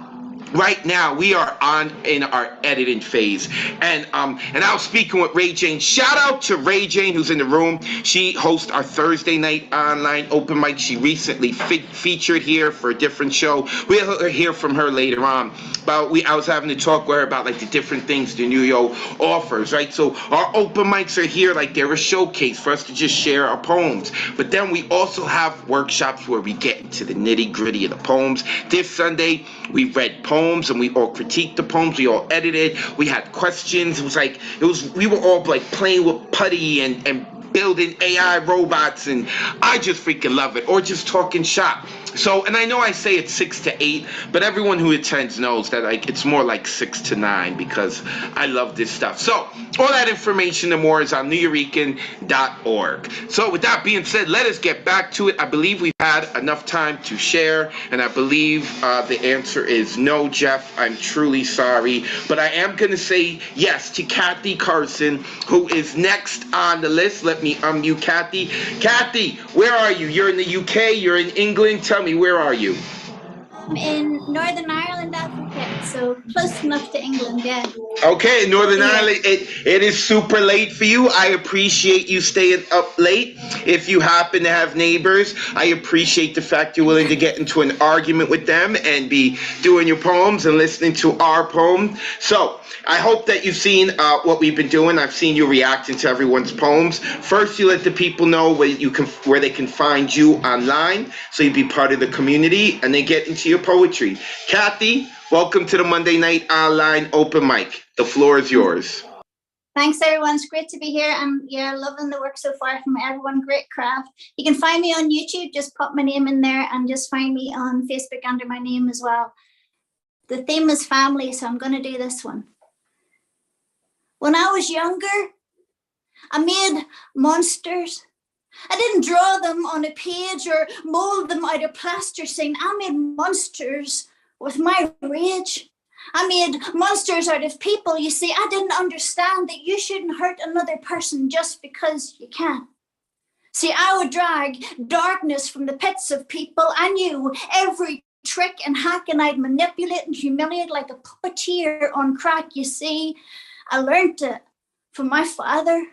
Right now, we are in our editing phase, and I was speaking with Ray Jane. Shout out to Ray Jane, who's in the room. She hosts our Thursday night online open mic. She recently featured here for a different show. We'll hear from her later on. But I was having to talk with her about like the different things the New Yo offers, right? So our open mics are here, like they're a showcase for us to just share our poems. But then we also have workshops where we get into the nitty gritty of the poems. This Sunday, we read poems and we all critiqued the poems. We all edited. We had questions. We were all like playing with putty and building AI robots, and I just freaking love it. Or just talking shop. So, and I know I say it's 6 to 8, but everyone who attends knows that like it's more like 6 to 9 because I love this stuff. So, all that information and more is on neweurekan.org. So, with that being said, let us get back to it. I believe we've had enough time to share, and I believe the answer is no, Jeff. I'm truly sorry, but I am going to say yes to Kathy Carson, who is next on the list. Let me unmute Kathy. Kathy, where are you? You're in the UK, you're in England. Tell me, where are you? I'm in Northern Ireland, Africa, so close enough to England, yeah. Okay, Northern Ireland, it is super late for you. I appreciate you staying up late. If you happen to have neighbors, I appreciate the fact you're willing to get into an argument with them and be doing your poems and listening to our poem. So, I hope that you've seen what we've been doing. I've seen you reacting to everyone's poems. First, you let the people know where they can find you online, so you be part of the community, and they get into your poetry. Kathy, welcome to the Monday Night Online Open Mic. The floor is yours. Thanks, everyone. It's great to be here. And yeah, loving the work so far from everyone. Great craft. You can find me on YouTube. Just pop my name in there, and just find me on Facebook under my name as well. The theme is family, so I'm going to do this one. When I was younger, I made monsters. I didn't draw them on a page or mold them out of plasticine. I made monsters with my rage. I made monsters out of people. You see, I didn't understand that you shouldn't hurt another person just because you can. See, I would drag darkness from the pits of people. I knew every trick and hack, and I'd manipulate and humiliate like a puppeteer on crack. You see, I learned it from my father.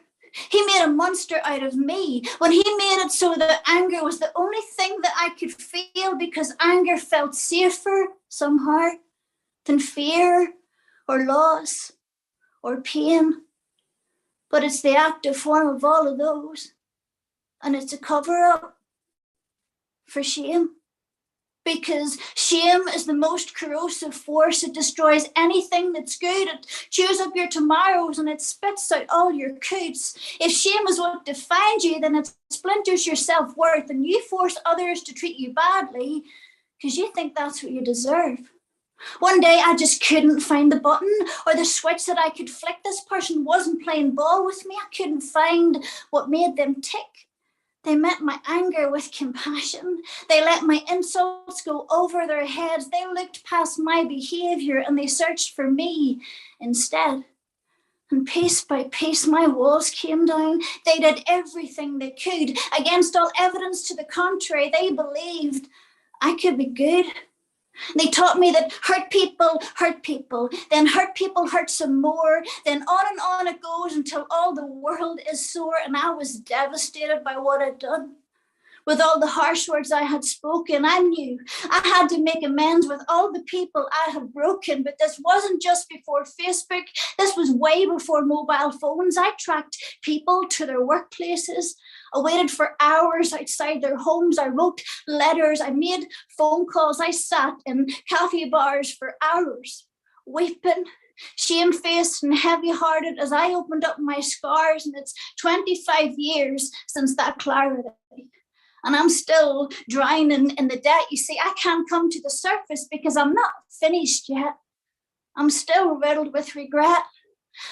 He made a monster out of me when he made it so that anger was the only thing that I could feel, because anger felt safer somehow than fear or loss or pain. But it's the active form of all of those. And it's a cover-up for shame. Because shame is the most corrosive force. It destroys anything that's good. It chews up your tomorrows and it spits out all your coats. If shame is what defines you, then it splinters your self-worth, and you force others to treat you badly because you think that's what you deserve. One day I just couldn't find the button or the switch that I could flick. This person wasn't playing ball with me. I couldn't find what made them tick. They met my anger with compassion. They let my insults go over their heads. They looked past my behavior and they searched for me instead. And piece by piece, my walls came down. They did everything they could. Against all evidence to the contrary, they believed I could be good. They taught me that hurt people, then hurt people hurt some more, then on it goes until all the world is sore. And I was devastated by what I'd done. With all the harsh words I had spoken, I knew I had to make amends with all the people I had broken. But this wasn't just before Facebook. This was way before mobile phones. I tracked people to their workplaces. I waited for hours outside their homes. I wrote letters. I made phone calls. I sat in cafe bars for hours, weeping, shamefaced and heavy-hearted as I opened up my scars. And it's 25 years since that clarity. And I'm still drowning in the debt. You see, I can't come to the surface because I'm not finished yet. I'm still riddled with regret.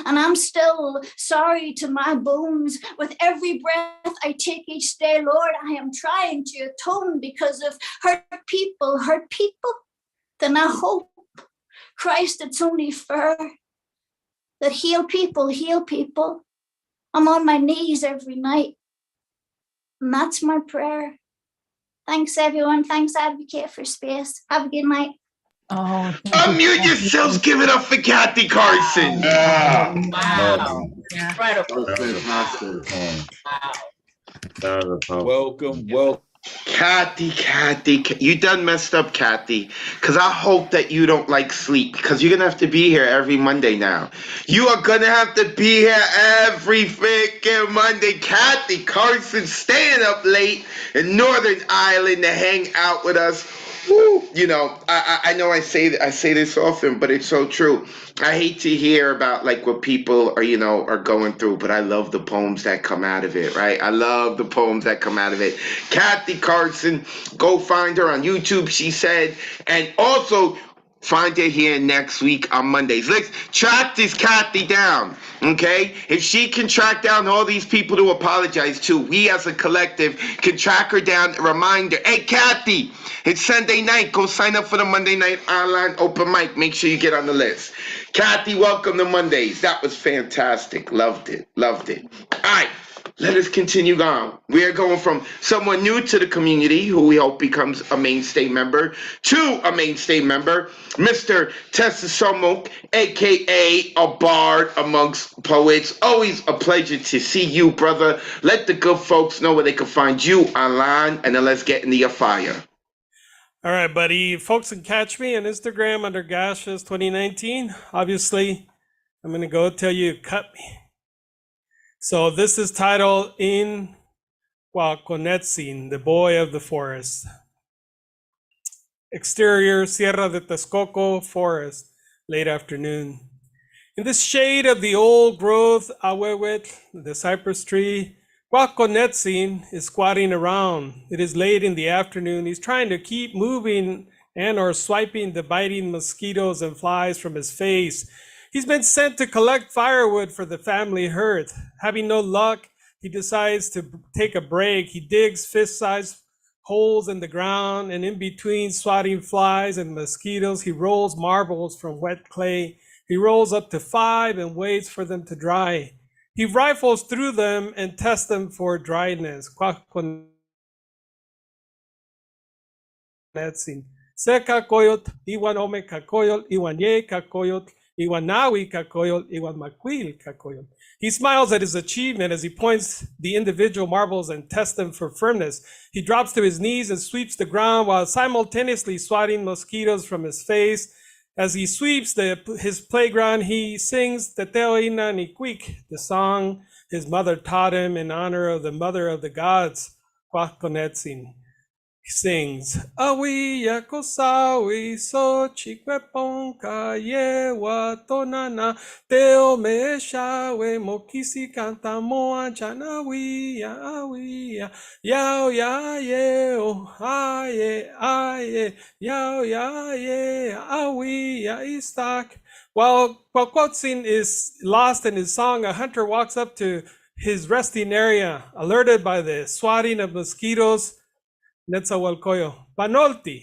And I'm still sorry to my bones. With every breath I take each day, Lord, I am trying to atone because of hurt people. Then I hope, Christ, it's only fair that heal people. I'm on my knees every night. And that's my prayer. Thanks, everyone. Thanks, Advocate, for space. Have a good night. Oh, Unmute yourselves. Give it up for Kathy Carson. Yeah. wow. Incredible. Fantastic. Welcome. Kathy, you done messed up, Kathy. Because I hope that you don't like sleep. Because you're going to have to be here every Monday now. You are going to have to be here every freaking Monday. Kathy Carson staying up late in Northern Ireland to hang out with us. Woo. You know, I know I say this often, but it's so true. I hate to hear about like what people are going through, but I love the poems that come out of it, right? I love the poems that come out of it. Kathy Carson, go find her on YouTube, she said, and also find her here next week on Mondays. Let's track this Kathy down, okay? If she can track down all these people to apologize to, we as a collective can track her down, remind her, hey, Kathy, it's Sunday night. Go sign up for the Monday night online open mic. Make sure you get on the list. Kathy, welcome to Mondays. That was fantastic. Loved it. All right. Let us continue on. We are going from someone new to the community who we hope becomes a mainstay member to a mainstay member, Mr. Tessasomok, a.k.a. a bard amongst poets. Always a pleasure to see you, brother. Let the good folks know where they can find you online, and then let's get into your fire. All right, buddy. Folks can catch me on Instagram under Gashes 2019. Obviously, I'm going to go tell you cut me. So this is titled In Huaconetsin, the Boy of the Forest. Exterior, Sierra de Texcoco Forest, late afternoon. In the shade of the old growth Ahuehuetl, the cypress tree, Huaconetsin is squatting around. It is late in the afternoon. He's trying to keep moving and or swiping the biting mosquitoes and flies from his face. He's been sent to collect firewood for the family hearth. Having no luck, he decides to take a break. He digs fist-sized holes in the ground, and in between swatting flies and mosquitoes, he rolls marbles from wet clay. He rolls up to 5 and waits for them to dry. He rifles through them and tests them for dryness. Seca coyot, iwan ome kakoyot, iwan ye kakoyot, Iwanawi kakoyol, Iwan makwil kakoyol. He smiles at his achievement as he points the individual marbles and tests them for firmness. He drops to his knees and sweeps the ground while simultaneously swatting mosquitoes from his face. As he sweeps his playground, he sings Teteo Ina Nikwik, the song his mother taught him in honor of the mother of the gods, Huaconetsin. He sings, Awi yakosawi so chikweponka yewa tonana teo meeshawe mokisi kanta moa janawi ya awi ya yao ya yeo aye yao ya ye awi ya istak. While Huaconetsin is lost in his song, a hunter walks up to his resting area, alerted by the swatting of mosquitoes. Netzahualcoyo, Panolti.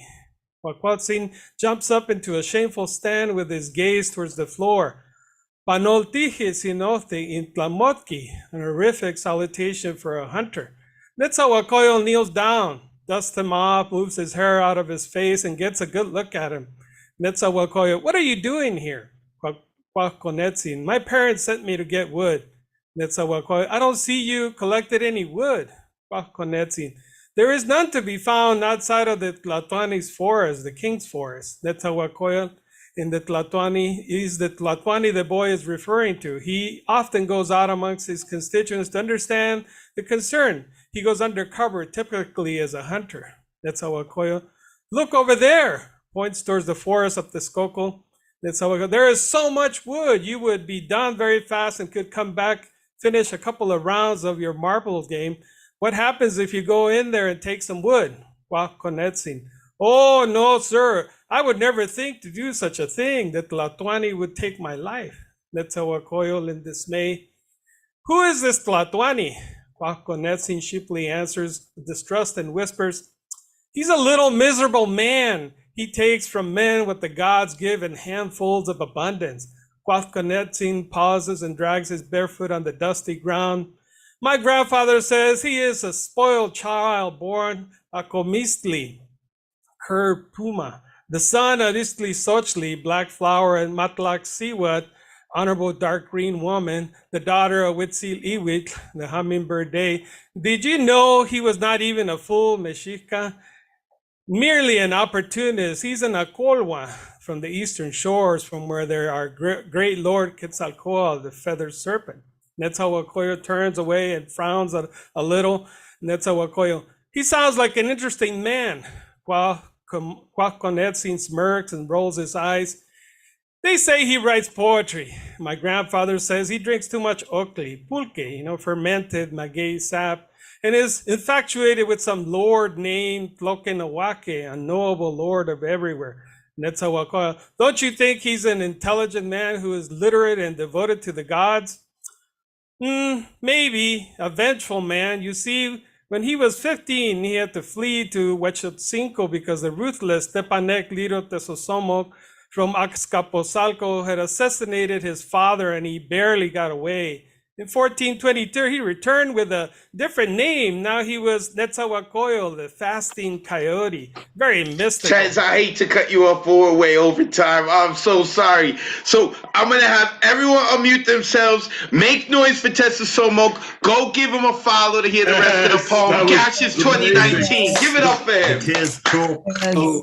Cuacualtzin jumps up into a shameful stand with his gaze towards the floor. Panoltije sinote in Tlamotki, an horrific salutation for a hunter. Netzahualcoyo kneels down, dusts him off, moves his hair out of his face, and gets a good look at him. Netzahualcoyo, what are you doing here? Cuaconetzin, my parents sent me to get wood. Netzahualcoyo, I don't see you collected any wood. Cuaconetzin, there is none to be found outside of the Tlatoani's forest, the king's forest. Netzahualcoyo, in the Tlatoani, is the Tlatoani the boy is referring to. He often goes out amongst his constituents to understand the concern. He goes undercover, typically as a hunter. Netzahualcoyo, look over there, points towards the forest of Texcoco. Netzahualcoyo, there is so much wood, you would be done very fast and could come back, finish a couple of rounds of your marbles game. What happens if you go in there and take some wood? Cuaconetzin, oh no, sir, I would never think to do such a thing, that Tlatoani would take my life. Netzahualcoyo in dismay, who is this Tlatoani? Cuaconetzin sheeply answers with distrust and whispers, he's a little miserable man. He takes from men what the gods give in handfuls of abundance. Cuaconetzin pauses and drags his bare foot on the dusty ground. My grandfather says he is a spoiled child born a Comistli, her Puma, the son of Istli Xochitl, Black Flower, and Matlac Siwat, Honorable Dark Green Woman, the daughter of Huitzil Iwit, the Hummingbird Day. Did you know he was not even a full Mexica? Merely an opportunist. He's an Acolwa from the eastern shores, from where there are great Lord Quetzalcoatl, the feathered serpent. Netzahualcoyo turns away and frowns a little. Netzahualcoyo, he sounds like an interesting man. Cuaconetzin smirks and rolls his eyes. They say he writes poetry. My grandfather says he drinks too much ocli, pulque, fermented maguey sap, and is infatuated with some lord named Tloquenawake, a knowable lord of everywhere. Netzahualcoyo, don't you think he's an intelligent man who is literate and devoted to the gods? Maybe, a vengeful man. You see, when he was 15, he had to flee to Huachotzinco because the ruthless Tepanec Liro Tesosomoc from Azcapotzalco had assassinated his father, and he barely got away. In 1422, he returned with a different name. Now he was Netzahualcoyo, the fasting coyote. Very mystical. Chaz, I hate to cut you off, but we're way over time. I'm so sorry. So I'm going to have everyone unmute themselves. Make noise for Tessa Somok. Go give him a follow to hear the rest of the poem. Gashes 2019. Give it up for him. It is cool.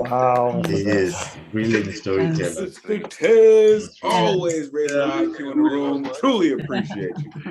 Wow. It is. Brilliant storyteller. Tez, always raising the IQ in the room. Truly appreciate you.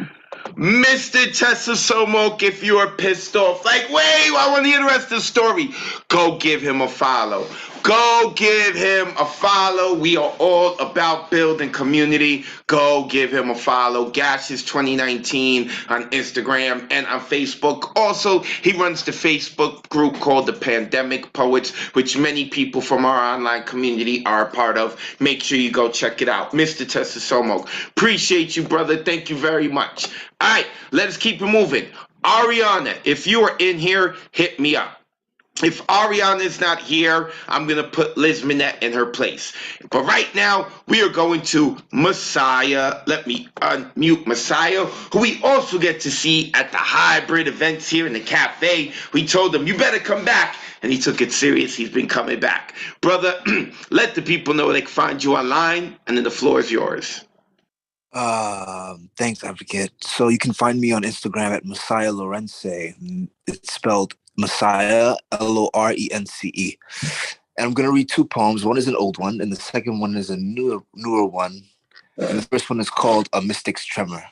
Mr. Tessa Somok, if you are pissed off, like, wait, I want to hear the rest of the story. Go give him a follow. Go give him a follow. We are all about building community. Go give him a follow. Gashes 2019 on Instagram and on Facebook. Also, he runs the Facebook group called the Pandemic Poets, which many people from our online community are a part of. Make sure you go check it out. Mr. Tessa Somok, appreciate you, brother. Thank you very much. All right, let's keep it moving. Ariana, if you are in here, hit me up. If Ariana is not here, I'm going to put Liz Minette in her place. But right now, we are going to Messiah. Let me unmute Messiah, who we also get to see at the hybrid events here in the cafe. We told him, you better come back. And he took it serious. He's been coming back. Brother, let the people know they can find you online, and then the floor is yours. Thanks, Advocate. So you can find me on Instagram at Messiah Lorence. It's spelled Messiah, Lorence. And I'm going to read two poems. One is an old one, and the second one is a newer one. And the first one is called A Mystic's Tremor.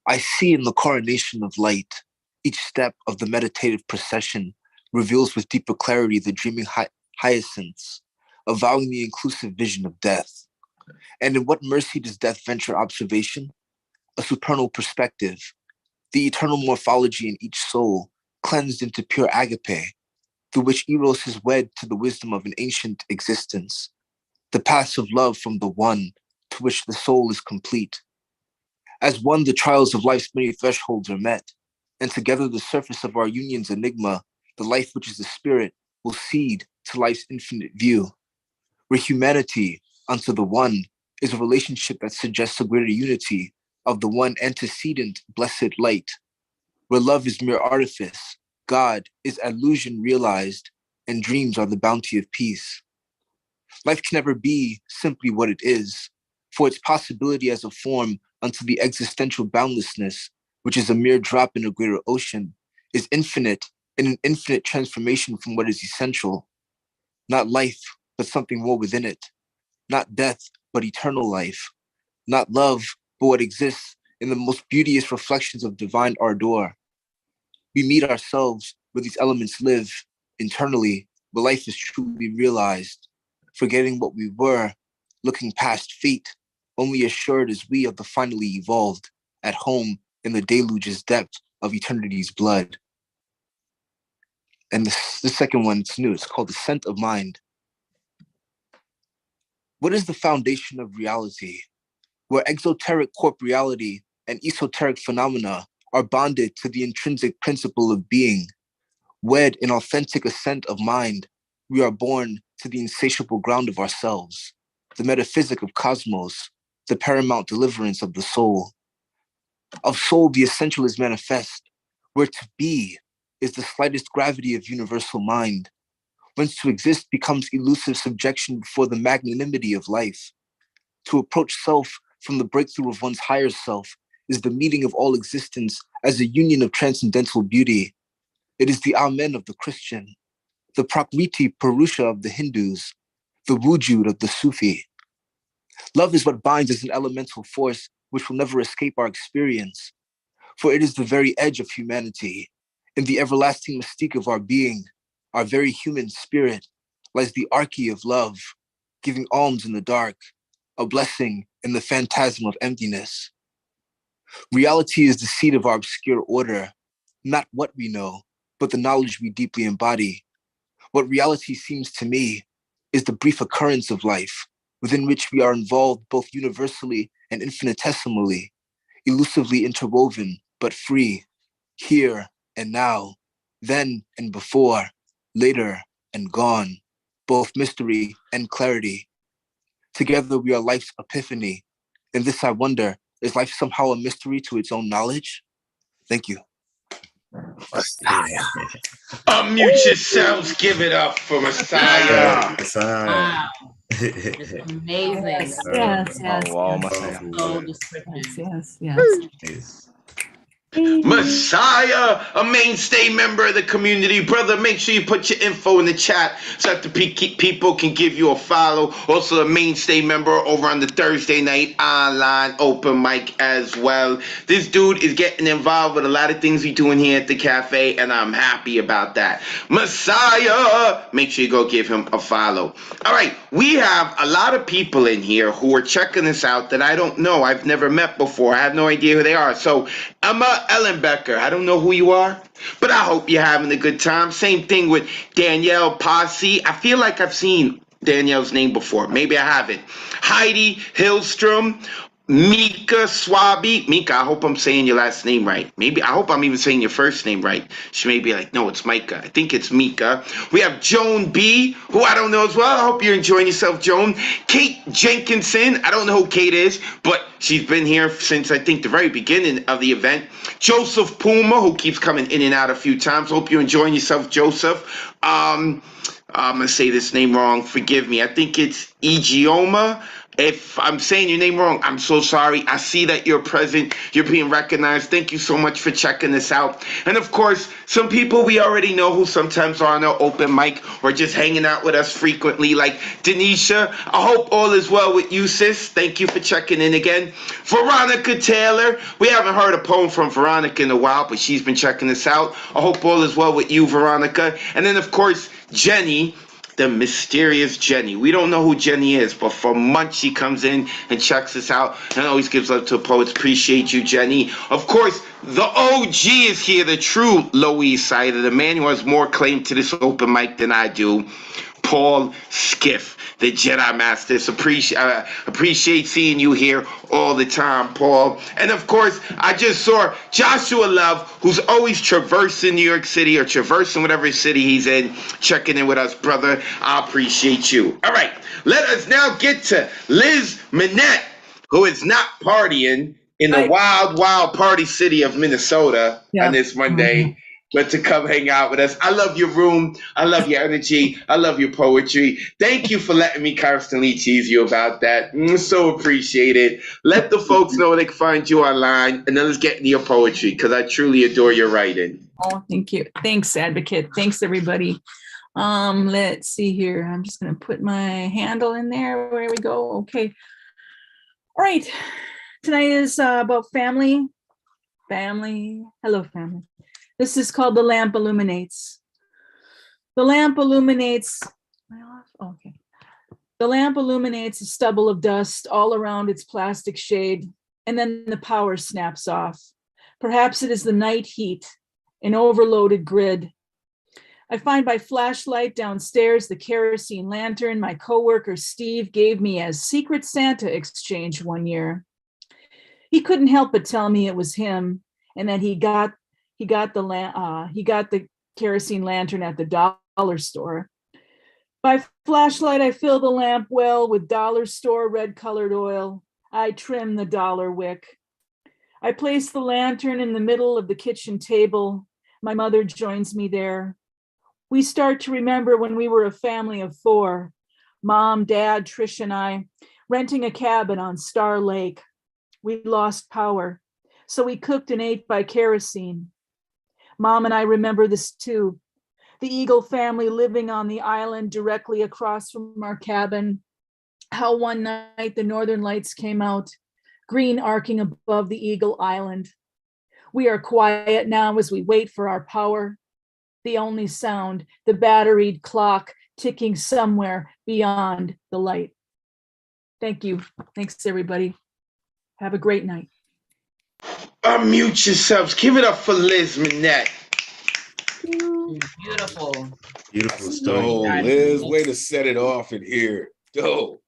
I see in the coronation of light, each step of the meditative procession reveals with deeper clarity the dreaming hyacinths, avowing the inclusive vision of death. And in what mercy does death venture observation? A supernal perspective, the eternal morphology in each soul, cleansed into pure agape, through which Eros is wed to the wisdom of an ancient existence, the paths of love from the one to which the soul is complete. As one, the trials of life's many thresholds are met, and together the surface of our union's enigma, the life which is the spirit, will cede to life's infinite view. Where humanity, unto the one, is a relationship that suggests a greater unity of the one antecedent blessed light. Where love is mere artifice, God is illusion realized, and dreams are the bounty of peace. Life can never be simply what it is, for its possibility as a form unto the existential boundlessness, which is a mere drop in a greater ocean, is infinite in an infinite transformation from what is essential. Not life, but something more within it. Not death, but eternal life. Not love, but what exists in the most beauteous reflections of divine ardor. We meet ourselves where these elements live, internally, where life is truly realized, forgetting what we were, looking past fate, only assured as we of the finally evolved, at home in the deluge's depth of eternity's blood. And the second one, it's new, it's called The Scent of Mind. What is the foundation of reality? Where exoteric corporeality and esoteric phenomena are bonded to the intrinsic principle of being. Wed in authentic ascent of mind, we are born to the insatiable ground of ourselves, the metaphysic of cosmos, the paramount deliverance of the soul. Of soul, the essential is manifest, where to be is the slightest gravity of universal mind, whence to exist becomes elusive subjection before the magnanimity of life. To approach self from the breakthrough of one's higher self is the meeting of all existence as a union of transcendental beauty. It is the Amen of the Christian, the Prakriti Purusha of the Hindus, the Wujud of the Sufi. Love is what binds as an elemental force which will never escape our experience, for it is the very edge of humanity. In the everlasting mystique of our being, our very human spirit, lies the arche of love, giving alms in the dark, a blessing in the phantasm of emptiness. Reality is the seed of our obscure order, not what we know, but the knowledge we deeply embody. What reality seems to me is the brief occurrence of life, within which we are involved both universally and infinitesimally, elusively interwoven, but free, here and now, then and before, later and gone, both mystery and clarity. Together we are life's epiphany. In this I wonder, is life somehow a mystery to its own knowledge? Thank you. Messiah. Unmute yourselves, give it up for Messiah. Wow. It's amazing. Yes. Oh, wow, Messiah. So descriptive. Yes. Messiah, a mainstay member of the community. Brother, make sure you put your info in the chat so that the people can give you a follow. Also, a mainstay member over on the Thursday night online open mic as well. This dude is getting involved with a lot of things we doing here at the cafe, and I'm happy about that. Messiah, make sure you go give him a follow. All right, we have a lot of people in here who are checking this out that I don't know. I've never met before. I have no idea who they are. So, Emma Ellenbecker, I don't know who you are, but I hope you're having a good time. Same thing with Danielle Posse. I feel like I've seen Danielle's name before. Maybe I haven't. Heidi Hillstrom, Mika Swaby. Mika, I hope I'm saying your last name right. Maybe, I hope I'm even saying your first name right. She may be like, no, it's Micah. I think it's Mika. We have Joan B., who I don't know as well. I hope you're enjoying yourself, Joan. Kate Jenkinson. I don't know who Kate is, but she's been here since, I think, the very beginning of the event. Joseph Puma, who keeps coming in and out a few times. Hope you're enjoying yourself, Joseph. I'm going to say this name wrong. Forgive me. I think it's Igioma. If I'm saying your name wrong, I'm so sorry. I see that you're present. You're being recognized. Thank you so much for checking this out. And of course, some people we already know who sometimes are on our open mic or just hanging out with us frequently, like Denisha. I hope all is well with you, sis. Thank you for checking in again. Veronica Taylor. We haven't heard a poem from Veronica in a while, but she's been checking this out. I hope all is well with you, Veronica. And then, of course, Jenny. The mysterious Jenny. We don't know who Jenny is, but for months she comes in and checks us out and always gives love to poets. Appreciate you, Jenny. Of course, the OG is here, the true Lower East Sider, the man who has more claim to this open mic than I do, Paul Skiff. the Jedi Masters. Appreciate seeing you here all the time, Paul. And of course, I just saw Joshua Love, who's always traversing New York City or traversing whatever city he's in, checking in with us, brother. I appreciate you. All right, let us now get to Liz Minette, who is not partying in the wild, wild party city of Minnesota on this Monday, but to come hang out with us. I love your room. I love your energy. I love your poetry. Thank you for letting me constantly tease you about that. So appreciate it. Let the folks know they can find you online, and then let's get into your poetry, because I truly adore your writing. Oh, thank you. Thanks, Advocate. Thanks, everybody. Let's see here. I'm just going to put my handle in there. Where we go. Okay. All right. Tonight is about family. Family. Hello, family. This is called The Lamp Illuminates. The lamp illuminates. Am I off? Okay. The lamp illuminates a stubble of dust all around its plastic shade, and then the power snaps off. Perhaps it is the night heat, an overloaded grid. I find my flashlight downstairs, the kerosene lantern my coworker Steve gave me as Secret Santa exchange one year. He couldn't help but tell me it was him, and that he got the kerosene lantern at the dollar store. By flashlight, I fill the lamp well with dollar store red colored oil. I trim the dollar wick. I place the lantern in the middle of the kitchen table. My mother joins me there. We start to remember when we were a family of 4, Mom, Dad, Trish, and I, renting a cabin on Star Lake. We lost power, so we cooked and ate by kerosene. Mom and I remember this too. The Eagle family living on the island directly across from our cabin. How one night the northern lights came out, green arcing above the Eagle Island. We are quiet now as we wait for our power. The only sound, the batteried clock ticking somewhere beyond the light. Thank you. Thanks, everybody. Have a great night. Unmute yourselves. Give it up for Liz Minette. Beautiful. Beautiful story. Oh, Liz, way to set it off in here. Dope.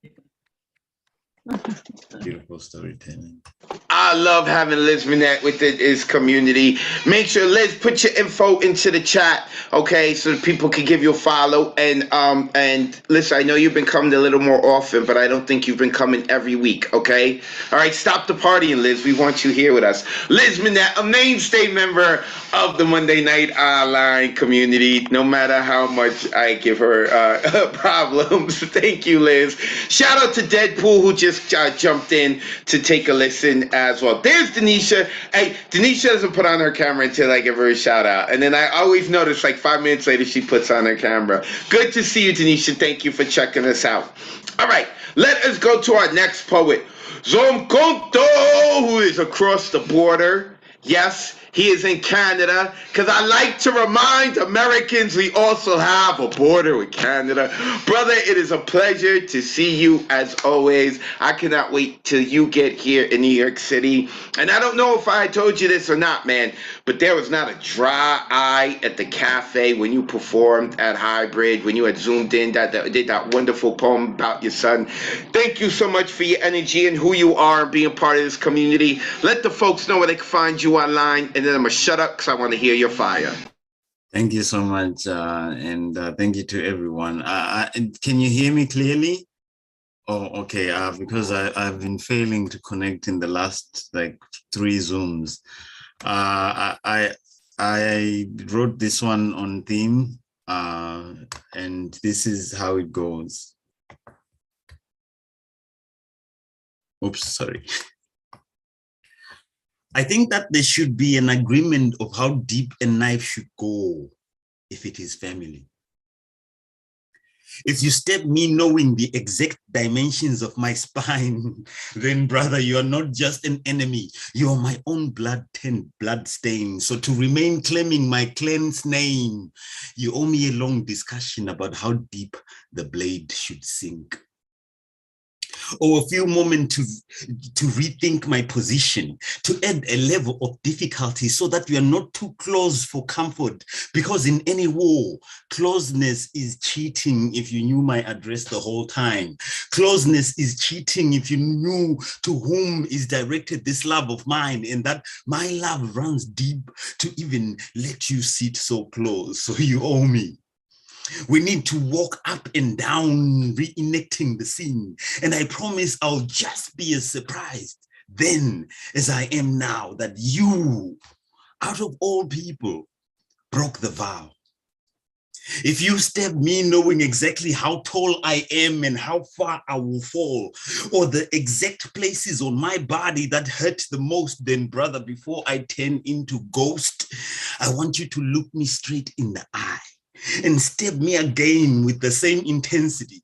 Beautiful storytelling. I love having Liz Minette with his community. Make sure, Liz, put your info into the chat, okay, so that people can give you a follow. And listen, I know you've been coming a little more often, but I don't think you've been coming every week, okay? All right, stop the partying, Liz. We want you here with us. Liz Minette, a mainstay member of the Monday Night Online community, no matter how much I give her problems. Thank you, Liz. Shout out to Deadpool, who just jumped in to take a listen as well. There's Denisha. Hey, Denisha doesn't put on her camera until I give her a shout out. And then I always notice like 5 minutes later, she puts on her camera. Good to see you, Denisha. Thank you for checking us out. All right, let us go to our next poet, Zomkonto, who is across the border. Yes, he is in Canada, because I like to remind Americans we also have a border with Canada. Brother, it is a pleasure to see you as always. I cannot wait till you get here in New York City. And I don't know if I told you this or not, man, but there was not a dry eye at the cafe when you performed at Hybrid, when you had zoomed in, did that wonderful poem about your son. Thank you so much for your energy and who you are and being part of this community. Let the folks know where they can find you online. And then I'm going to shut up because I want to hear your fire. Thank you so much. And thank you to everyone. Can you hear me clearly? Oh, okay. Because I've been failing to connect in the last like 3 Zooms. I wrote this one on theme, and this is how it goes. Oops, sorry. I think that there should be an agreement of how deep a knife should go if it is family. If you stab me knowing the exact dimensions of my spine, then brother, you are not just an enemy. You are my own blood stain. So to remain claiming my clan's name, you owe me a long discussion about how deep the blade should sink. or a few moments to rethink my position, to add a level of difficulty so that we are not too close for comfort. Because in any war, closeness is cheating if you knew my address the whole time. Closeness is cheating if you knew to whom is directed this love of mine, and that my love runs deep to even let you sit so close. So you owe me. We need to walk up and down, reenacting the scene. And I promise I'll just be as surprised then as I am now that you, out of all people, broke the vow. If you stab me knowing exactly how tall I am and how far I will fall, or the exact places on my body that hurt the most, then brother, before I turn into ghost, I want you to look me straight in the eye and stab me again with the same intensity.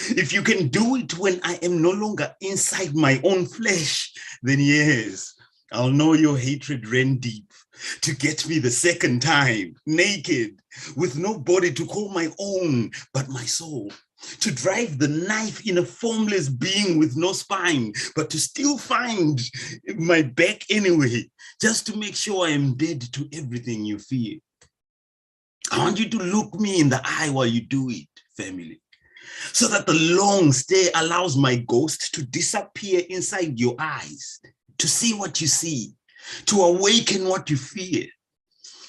If you can do it when I am no longer inside my own flesh, then yes, I'll know your hatred ran deep to get me the second time, naked, with no body to call my own, but my soul. To drive the knife in a formless being with no spine, but to still find my back anyway, just to make sure I am dead to everything you fear. I want you to look me in the eye while you do it, family, so that the long stare allows my ghost to disappear inside your eyes, to see what you see, to awaken what you fear,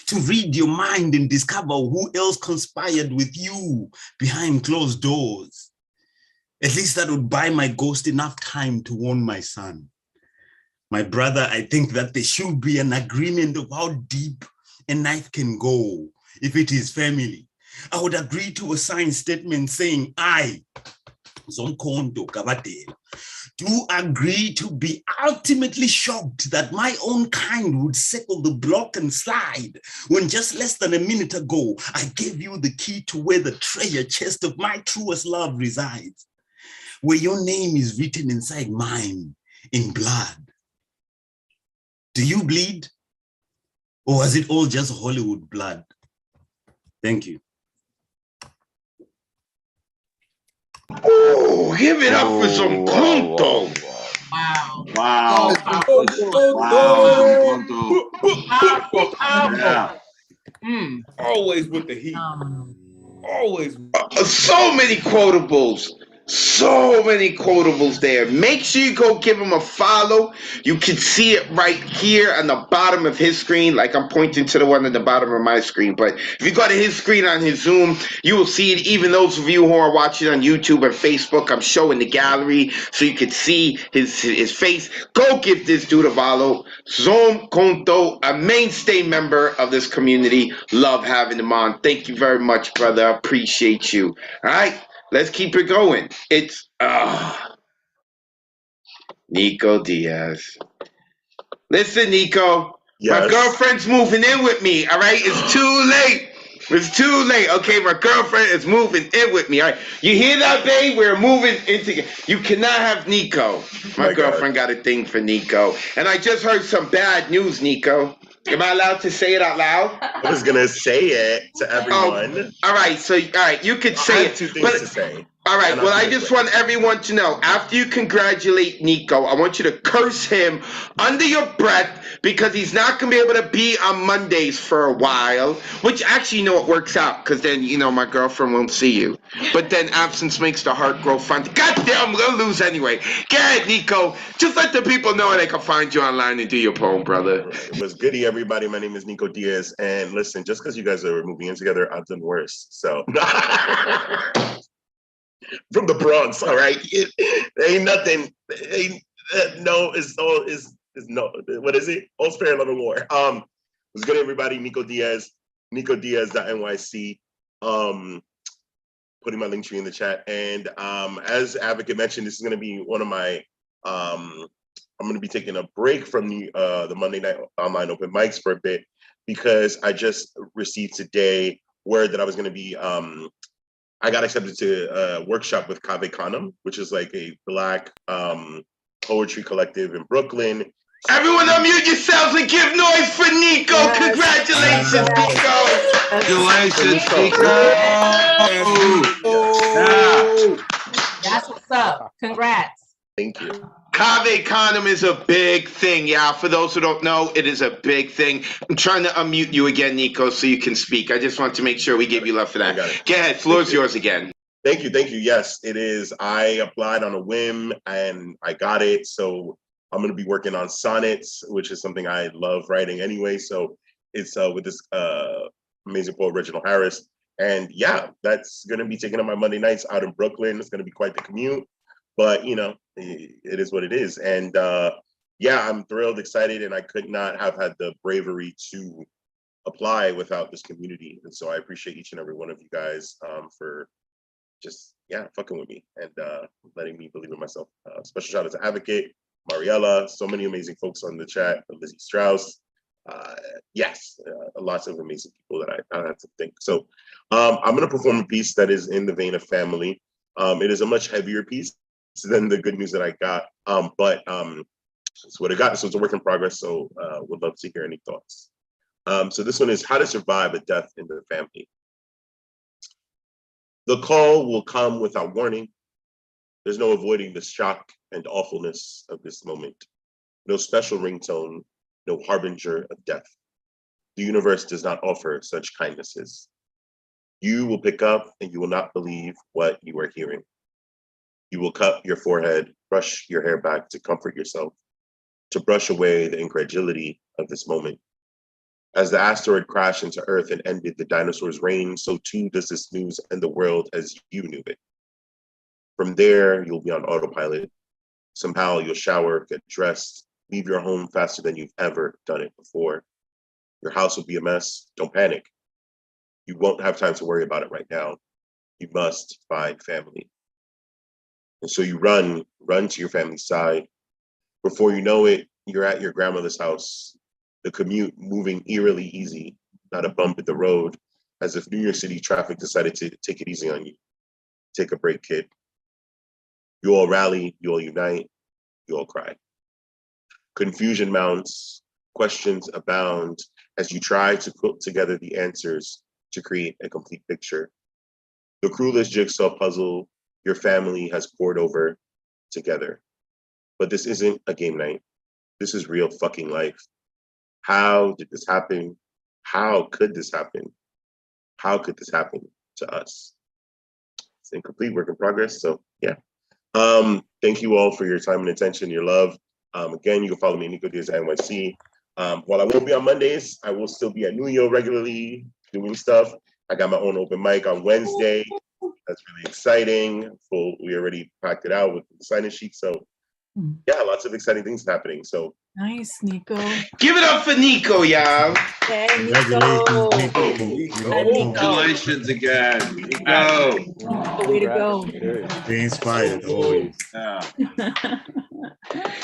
to read your mind and discover who else conspired with you behind closed doors. At least that would buy my ghost enough time to warn my son. My brother, I think that there should be an agreement of how deep a knife can go. If it is family, I would agree to a signed statement saying, I, Zonkondo Kabadela, do agree to be ultimately shocked that my own kind would circle the block and slide when just less than a minute ago, I gave you the key to where the treasure chest of my truest love resides, where your name is written inside mine in blood. Do you bleed? Or was it all just Hollywood blood? Thank you. Oh, give it up for some Conto. Wow. Wow. Yeah. Always with the heat. Always. So many quotables. So many quotables there. Make sure you go give him a follow. You can see it right here on the bottom of his screen. Like I'm pointing to the one at the bottom of my screen. But if you go to his screen on his Zoom, you will see it. Even those of you who are watching on YouTube and Facebook, I'm showing the gallery so you can see his face. Go give this dude a follow. Zoom Conto, a mainstay member of this community. Love having him on. Thank you very much, brother. I appreciate you. All right. Let's keep it going. It's Nico Diaz. Listen, Nico. Yes. My girlfriend's moving in with me. All right, it's too late. It's too late. Okay, my girlfriend is moving in with me. All right, you hear that, babe? We're moving into. You cannot have Nico. My girlfriend got a thing for Nico, and I just heard some bad news, Nico. Am I allowed to say it out loud? I was gonna say it to everyone. All right, so you could say it. Two things to say. All right, well, I just want everyone to know, after you congratulate Nico, I want you to curse him under your breath because he's not going to be able to be on Mondays for a while, which actually, you know, it works out because then, you know, my girlfriend won't see you. But then absence makes the heart grow fond. God damn, I'm going to lose anyway. Go ahead, Nico. Just let the people know they can find you online and do your poem, brother. It was goody, everybody. My name is Nico Diaz. And listen, just because you guys are moving in together, I've done worse. So... From the Bronx, all right. It ain't nothing. No. What is it? All's fair in love and war. What's good, everybody? Nico Diaz, NicoDiaz.nyc. Putting my link tree in the chat. And as Advocate mentioned, this is going to be one of my. I'm going to be taking a break from the Monday night online open mics for a bit because I just received today word that I was going to be. I got accepted to a workshop with Kave Kanam, which is like a Black poetry collective in Brooklyn. Everyone unmute yourselves and give noise for Nico. Yes. Congratulations, Nico. Congratulations, Nico. That's what's up. Congrats. Thank you. Cave condom is a big thing, yeah. For those who don't know, it is a big thing. I'm trying to unmute you again, Nico, so you can speak. I just want to make sure we give you love for that. Go ahead, floor's yours again. Thank you. Yes, it is. I applied on a whim and I got it. So I'm going to be working on sonnets, which is something I love writing anyway. So it's with this amazing poet, Reginald Harris. And yeah, that's going to be taking up my Monday nights out in Brooklyn. It's going to be quite the commute, but you know, it is what it is. And yeah, I'm thrilled, excited, and I could not have had the bravery to apply without this community. And so I appreciate each and every one of you guys for just, yeah, fucking with me and letting me believe in myself. Special shout out to Advocate, Mariella, so many amazing folks on the chat, Lizzie Strauss. Yes, lots of amazing people that I have to thank. So I'm gonna perform a piece that is in the vein of family. It is a much heavier piece than the good news that I got, but it's what I got. So it's a work in progress. So would love to hear any thoughts. So this one is how to survive a death in the family. The call will come without warning. There's no avoiding the shock and awfulness of this moment. No special ringtone, no harbinger of death. The universe does not offer such kindnesses. You will pick up and you will not believe what you are hearing. You will cut your forehead, brush your hair back to comfort yourself, to brush away the incredulity of this moment. As the asteroid crashed into Earth and ended the dinosaurs' reign, so too does this news end the world as you knew it. From there, you'll be on autopilot. Somehow you'll shower, get dressed, leave your home faster than you've ever done it before. Your house will be a mess. Don't panic. You won't have time to worry about it right now. You must find family. And so you run to your family's side. Before you know it, you're at your grandmother's house. The commute moving eerily easy, not a bump in the road, as if New York City traffic decided to take it easy on you. Take a break, kid. You all rally, you all unite, you all cry. Confusion mounts, questions abound as you try to put together the answers to create a complete picture. The cruelest jigsaw puzzle your family has poured over together. But this isn't a game night. This is real fucking life. How did this happen? How could this happen? How could this happen to us? It's incomplete, work in progress. So yeah. Thank you all for your time and attention, your love. Again, you can follow me, Nico Diaz NYC. While I won't be on Mondays, I will still be at New York regularly doing stuff. I got my own open mic on Wednesday. That's really exciting. We already packed it out with the sign-in sheet. So yeah, lots of exciting things happening. So Nice, Nico. Give it up for Nico, y'all. Hey, Nico. Congratulations again. Nico. Way to go. Be inspired always.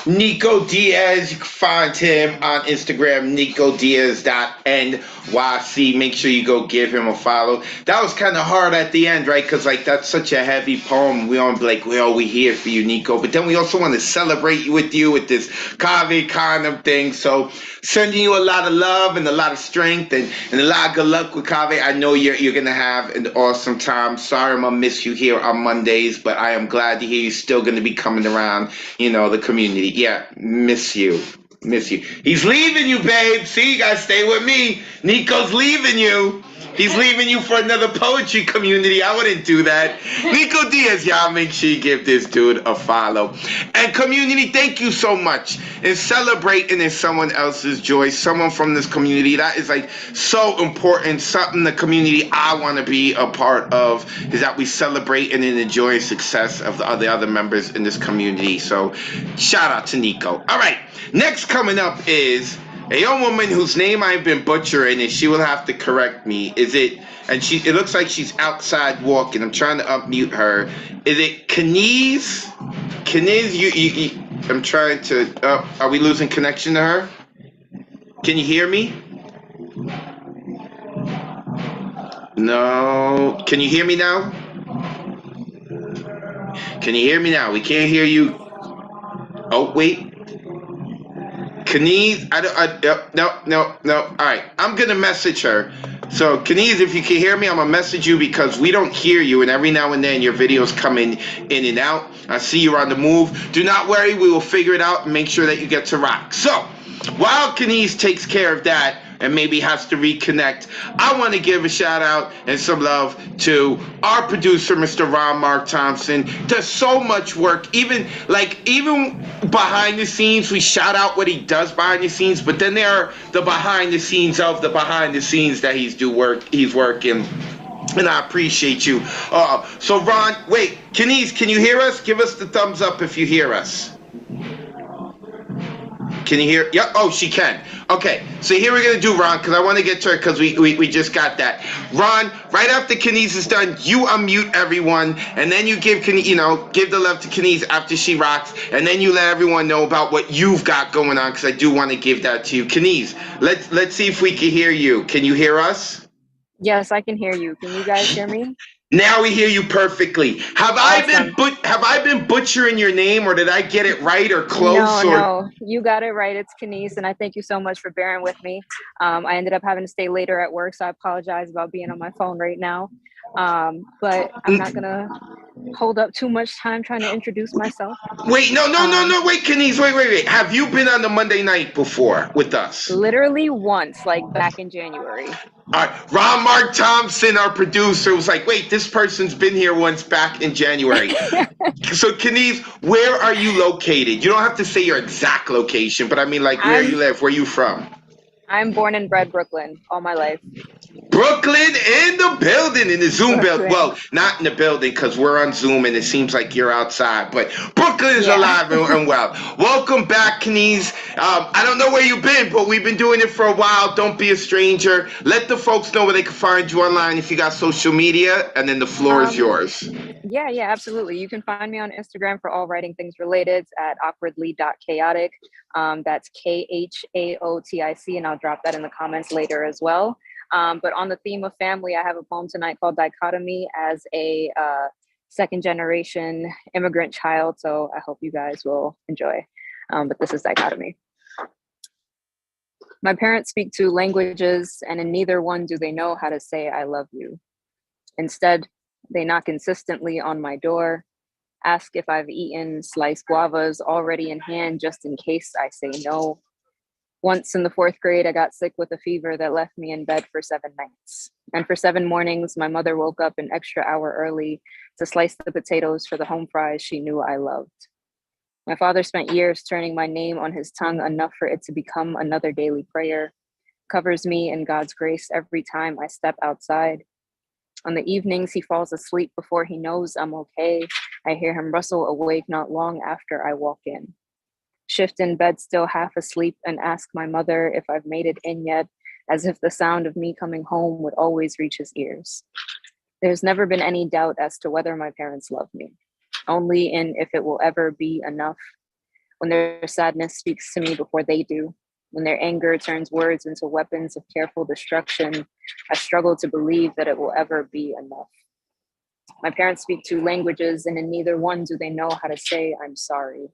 Nico Diaz, you can find him on Instagram, NicoDiaz.NYC. Make sure you go give him a follow. That was kind of hard at the end, right? Because like that's such a heavy poem. We all be like, well, we here for you, Nico. But then we also want to celebrate you with this Cave condom thing. So sending you a lot of love and a lot of strength and a lot of good luck with Cave. I know you're gonna have an awesome time. Sorry I'm gonna miss you here on Mondays, but I am glad to hear you're still gonna be coming around, the community. Yeah, miss you. He's leaving you, babe. See, you guys stay with me. Nico's leaving you. He's leaving you for another poetry community. I wouldn't do that. Nico Diaz, y'all make sure you give this dude a follow. And community, thank you so much. And celebrating in someone else's joy, someone from this community, that is like so important. Something the community I want to be a part of is that we celebrate and enjoy success of the other members in this community. So shout out to Nico. All right, next coming up is a young woman whose name I've been butchering, and she will have to correct me. It looks like she's outside walking. I'm trying to unmute her. Is it Kaniz? Kaniz, you I'm trying to, are we losing connection to her? Can you hear me? No. Can you hear me now? Can you hear me now? We can't hear you. Oh, wait. Kenise, no. All right, I'm gonna message her. So Kenise, if you can hear me, I'm gonna message you because we don't hear you, and every now and then your videos come in and out. I see you're on the move. Do not worry, we will figure it out and make sure that you get to rock. So while Kenise takes care of that and maybe has to reconnect, I want to give a shout out and some love to our producer, Mr. Ron Mark Thompson. Does so much work, even behind the scenes. We shout out what he does behind the scenes, but then there are the behind the scenes of the behind the scenes that he's working. And I appreciate you. So Ron, wait, Kenise, can you hear us? Give us the thumbs up if you hear us. Can you hear? Yeah. Oh, she can. Okay. So here we're gonna do, Ron, because I want to get to her because we just got that. Ron, right after Kenise is done, you unmute everyone, and then you give give the love to Kenise after she rocks, and then you let everyone know about what you've got going on because I do want to give that to you. Kenise, let's see if we can hear you. Can you hear us? Yes, I can hear you. Can you guys hear me? Now we hear you perfectly. Have Awesome. I been butchering your name, or did I get it right or close? No, you got it right. It's Kenise, and I thank you so much for bearing with me. I ended up having to stay later at work, so I apologize about being on my phone right now. But I'm not gonna hold up too much time trying to introduce myself. Wait, no, wait, Kenise, wait. Have you been on the Monday night before with us? Literally once, like back in January. All right, Ron Mark Thompson, our producer, was like, wait, this person's been here once back in January. So, Kenise, where are you located? You don't have to say your exact location, but I mean, like, where you live, where you from? I'm born and bred Brooklyn all my life. Brooklyn in the building, in the Zoom building. Well, not in the building because we're on Zoom and it seems like you're outside, but Brooklyn is alive and well. Welcome back, Kenise. I don't know where you've been, but we've been doing it for a while. Don't be a stranger. Let the folks know where they can find you online if you got social media, and then the floor is yours. Yeah, absolutely. You can find me on Instagram for all writing things related at awkwardly.chaotic. That's KHAOTIC, and I'll drop that in the comments later as well. But on the theme of family, I have a poem tonight called Dichotomy as a second generation immigrant child. So I hope you guys will enjoy. But this is Dichotomy. My parents speak two languages, and in neither one do they know how to say I love you. Instead, they knock insistently on my door, ask if I've eaten sliced guavas already in hand just in case I say no. Once in the 4th grade, I got sick with a fever that left me in bed for 7 nights. And for 7 mornings, my mother woke up an extra hour early to slice the potatoes for the home fries she knew I loved. My father spent years turning my name on his tongue enough for it to become another daily prayer, covers me in God's grace every time I step outside. On the evenings, he falls asleep before he knows I'm okay. I hear him rustle awake not long after I walk in. Shift in bed still half asleep and ask my mother if I've made it in yet, as if the sound of me coming home would always reach his ears. There's never been any doubt as to whether my parents love me, only in if it will ever be enough. When their sadness speaks to me before they do, when their anger turns words into weapons of careful destruction, I struggle to believe that it will ever be enough. My parents speak 2 languages, and in neither one do they know how to say I'm sorry.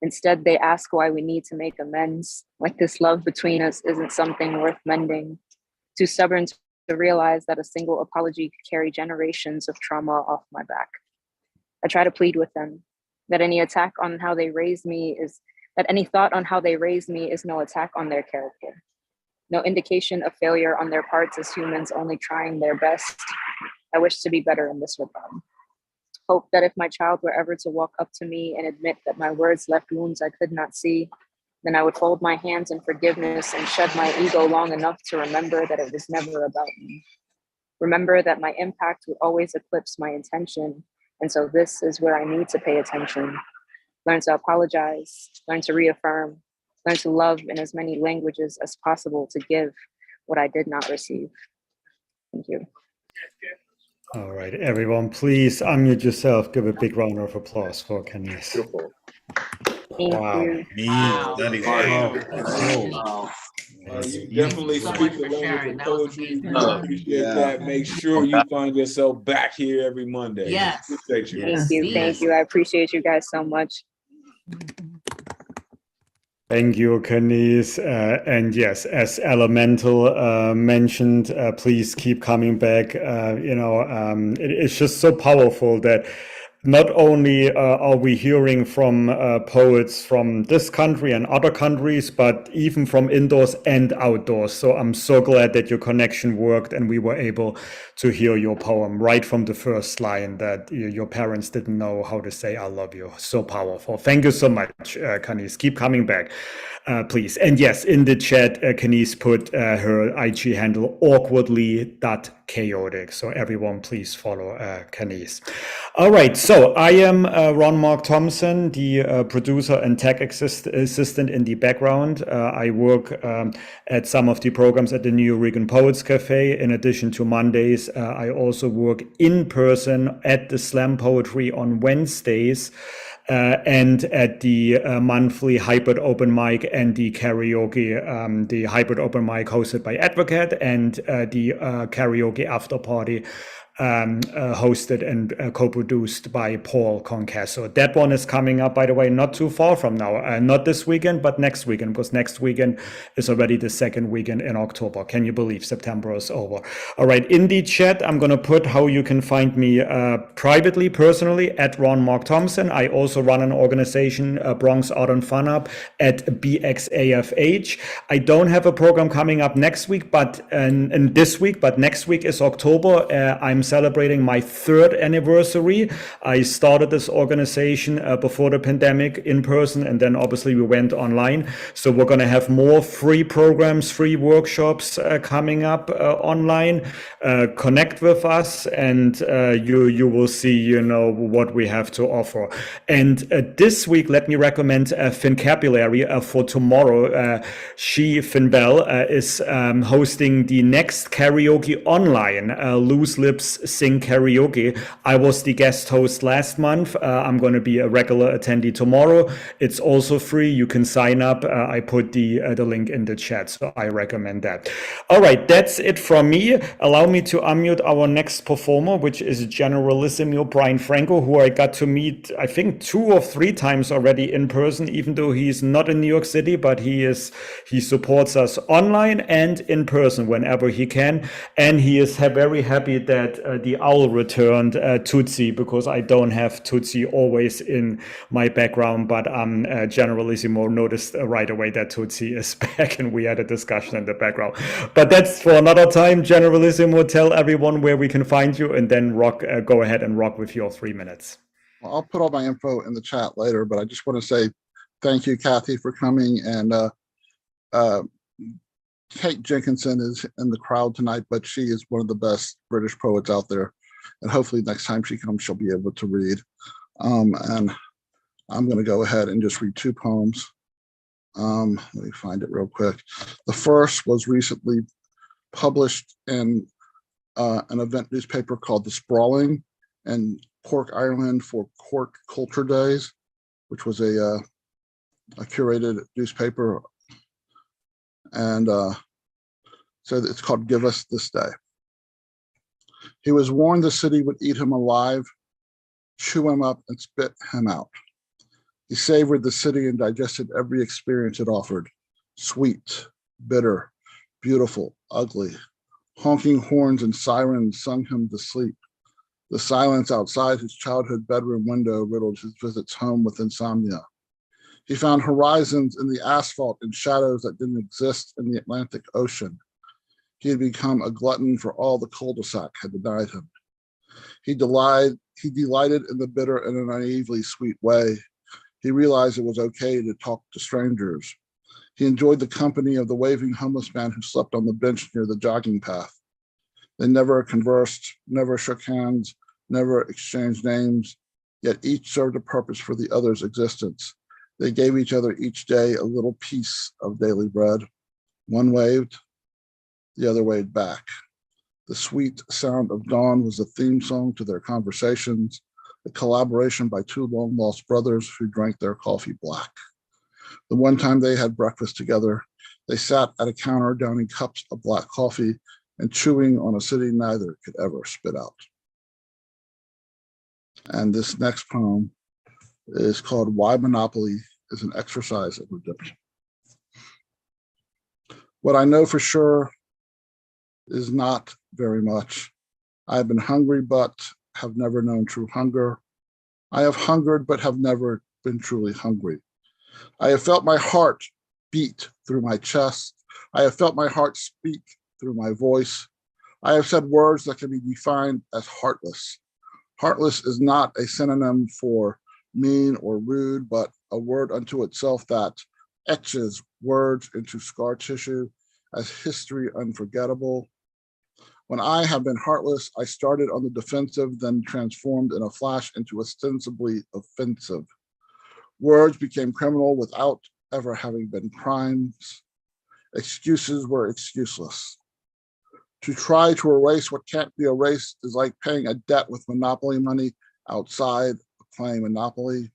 Instead, they ask why we need to make amends, like this love between us isn't something worth mending. Too stubborn to realize that a single apology could carry generations of trauma off my back. I try to plead with them that any thought on how they raised me is no attack on their character. No indication of failure on their parts as humans only trying their best. I wish to be better in this regard. Hope that if my child were ever to walk up to me and admit that my words left wounds I could not see, then I would fold my hands in forgiveness and shed my ego long enough to remember that it was never about me. Remember that my impact would always eclipse my intention, and so this is where I need to pay attention. Learn to apologize, learn to reaffirm, learn to love in as many languages as possible to give what I did not receive. Thank you. All right, everyone, please unmute yourself. Give a big round of applause for Kenise. Wow. That is you definitely speak the language of poetry. We appreciate that. Make sure you find yourself back here every Monday. Yes. Appreciate you. Thank you. I appreciate you guys so much. Thank you, Kanis. And yes, as Elemental mentioned, please keep coming back. It's just so powerful that not only are we hearing from poets from this country and other countries, but even from indoors and outdoors. So I'm so glad that your connection worked and we were able to hear your poem right from the first line, that your parents didn't know how to say I love you. So powerful. Thank you so much, Kanis. Keep coming back, please. And yes, in the chat, Kanis put her IG handle awkwardly.chaotic. So everyone, please follow Kanis. All right, so I am Ron Mark Thompson, the producer and tech assistant in the background. I work at some of the programs at the New York Poets Cafe. In addition to Mondays, I also work in person at the Slam Poetry on Wednesdays. And at the monthly hybrid open mic and the karaoke, the hybrid open mic hosted by Advocate, and the karaoke after party hosted and co-produced by Paul Concasso. That one is coming up, by the way, not too far from now. Not this weekend, but next weekend, because next weekend is already the second weekend in October. Can you believe September is over? All right, in the chat, I'm going to put how you can find me privately, personally, at Ron Mark Thompson. I also run an organization, Bronx Art and Fun Up, at BXAFH. I don't have a program coming up next week, but and this week, but next week is October. I'm celebrating my 3rd anniversary. I started this organization before the pandemic in person, and then obviously we went online. So we're going to have more free programs, free workshops coming up online. Connect with us, and you will see, what we have to offer. And this week, let me recommend Fincapulary for tomorrow. Finn Bell, is hosting the next karaoke online, Loose Lips Sing Karaoke. I was the guest host last month. I'm going to be a regular attendee tomorrow. It's also free. You can sign up. I put the link in the chat, so I recommend that. All right, that's it from me. Allow me to unmute our next performer, which is Generalissimo Brian Franco, who I got to meet, I think, 2 or 3 times already in person, even though he's not in New York City, but he supports us online and in person whenever he can. And he is very happy that the owl returned, Tootsie, because I don't have Tootsie always in my background, but Generalissimo noticed right away that Tootsie is back, and we had a discussion in the background. But that's for another time. Generalissimo, tell everyone where we can find you, and then go ahead and rock with your 3 minutes. Well, I'll put all my info in the chat later, but I just want to say thank you, Kathy, for coming. And Kate Jenkinson is in the crowd tonight, but she is one of the best British poets out there. And hopefully next time she comes, she'll be able to read. And I'm going to go ahead and just read 2 poems. Let me find it real quick. The first was recently published in an event newspaper called The Sprawling in Cork, Ireland, for Cork Culture Days, which was a curated newspaper. And so it's called Give Us This Day. He was warned the city would eat him alive, chew him up, and spit him out. He savored the city and digested every experience it offered: sweet, bitter, beautiful, ugly. Honking horns and sirens sung him to sleep. The silence outside his childhood bedroom window riddled his visits home with insomnia. He found horizons in the asphalt and shadows that didn't exist in the Atlantic Ocean. He had become a glutton for all the cul-de-sac had denied him. He delighted in the bitter in a naively sweet way. He realized it was okay to talk to strangers. He enjoyed the company of the waving homeless man who slept on the bench near the jogging path. They never conversed, never shook hands, never exchanged names, yet each served a purpose for the other's existence. They gave each other each day a little piece of daily bread. One waved, the other waved back. The sweet sound of dawn was a theme song to their conversations, a collaboration by 2 long-lost brothers who drank their coffee black. The one time they had breakfast together, they sat at a counter downing cups of black coffee and chewing on a city neither could ever spit out. And this next poem is called Why Monopoly is an Exercise of Redemption. What I know for sure is not very much. I have been hungry, but have never known true hunger. I have hungered, but have never been truly hungry. I have felt my heart beat through my chest. I have felt my heart speak through my voice. I have said words that can be defined as heartless. Heartless is not a synonym for mean or rude, but a word unto itself that etches words into scar tissue as history unforgettable. When I have been heartless, I started on the defensive, then transformed in a flash into ostensibly offensive. Words became criminal without ever having been crimes. Excuses were excuseless. To try to erase what can't be erased is like paying a debt with monopoly money outside of playing Monopoly.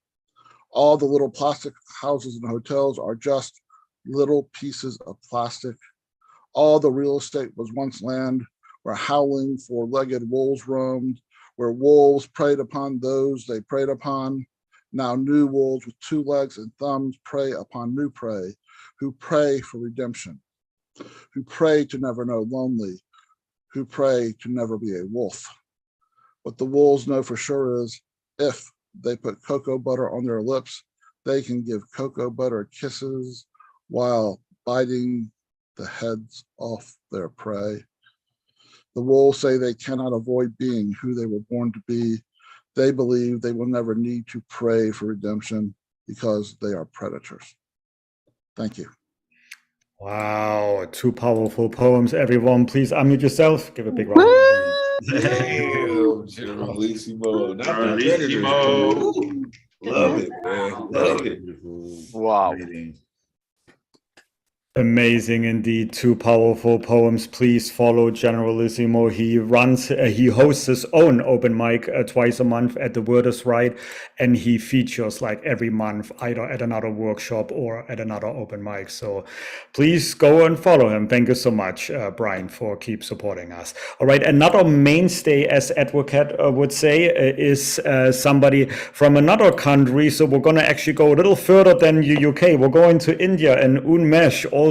All the little plastic houses and hotels are just little pieces of plastic. All the real estate was once land where howling four-legged wolves roamed, where wolves preyed upon those they preyed upon. Now new wolves with 2 legs and thumbs prey upon new prey, who pray for redemption, who pray to never know lonely, who pray to never be a wolf. What the wolves know for sure is if they put cocoa butter on their lips, they can give cocoa butter kisses while biting the heads off their prey. The wolves say they cannot avoid being who they were born to be. They believe they will never need to pray for redemption because they are predators. Thank you. Wow, 2 powerful poems. Everyone, please unmute yourself. Give a big round. Damn, Generalissimo. Not the predators. Ooh, love it, man. Love it. Wow. Amazing indeed. 2 powerful poems. Please follow Generalissimo. He hosts his own open mic twice a month at the Wordz, right? And he features like every month, either at another workshop or at another open mic. So please go and follow him. Thank you so much, Brian, for keep supporting us. All right. Another mainstay, as Advocate would say, is somebody from another country. So we're going to actually go a little further than the UK. We're going to India, and Unmesh, also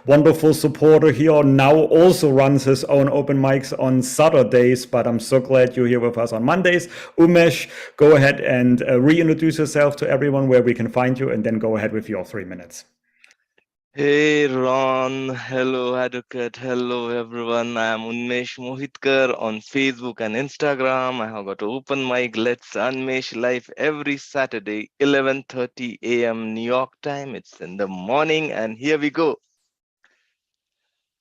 wonderful supporter here, now also runs his own open mics on Saturdays, but I'm so glad you're here with us on Mondays. Umesh, go ahead and reintroduce yourself to everyone, where we can find you, and then go ahead with your 3 minutes. Hey Ron, hello Advocate, hello everyone. I am Unmesh Mohitkar on Facebook and Instagram. I have got an open mic, Let's Unmesh live every Saturday, 11:30 a.m. New York time. It's in the morning, and here we go.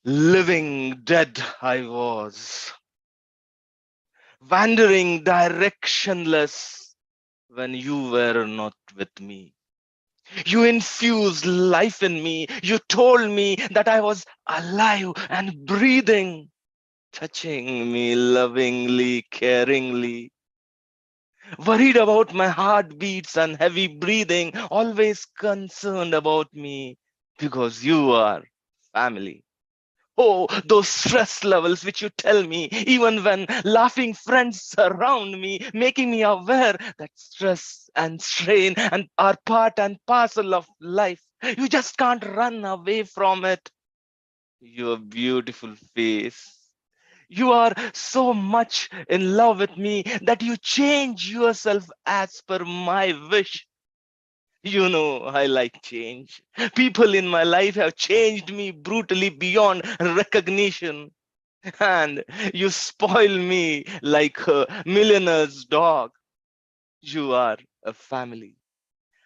Living dead I was, wandering directionless when you were not with me. You infused life in me. You told me that I was alive and breathing, touching me lovingly, caringly. Worried about my heartbeats and heavy breathing, always concerned about me because you are family. Oh, those stress levels which you tell me, even when laughing friends surround me, making me aware that stress and strain and are part and parcel of life. You just can't run away from it. Your beautiful face. You are so much in love with me that you change yourself as per my wish. You know, I like change. People in my life have changed me brutally beyond recognition. And you spoil me like a millionaire's dog. You are a family.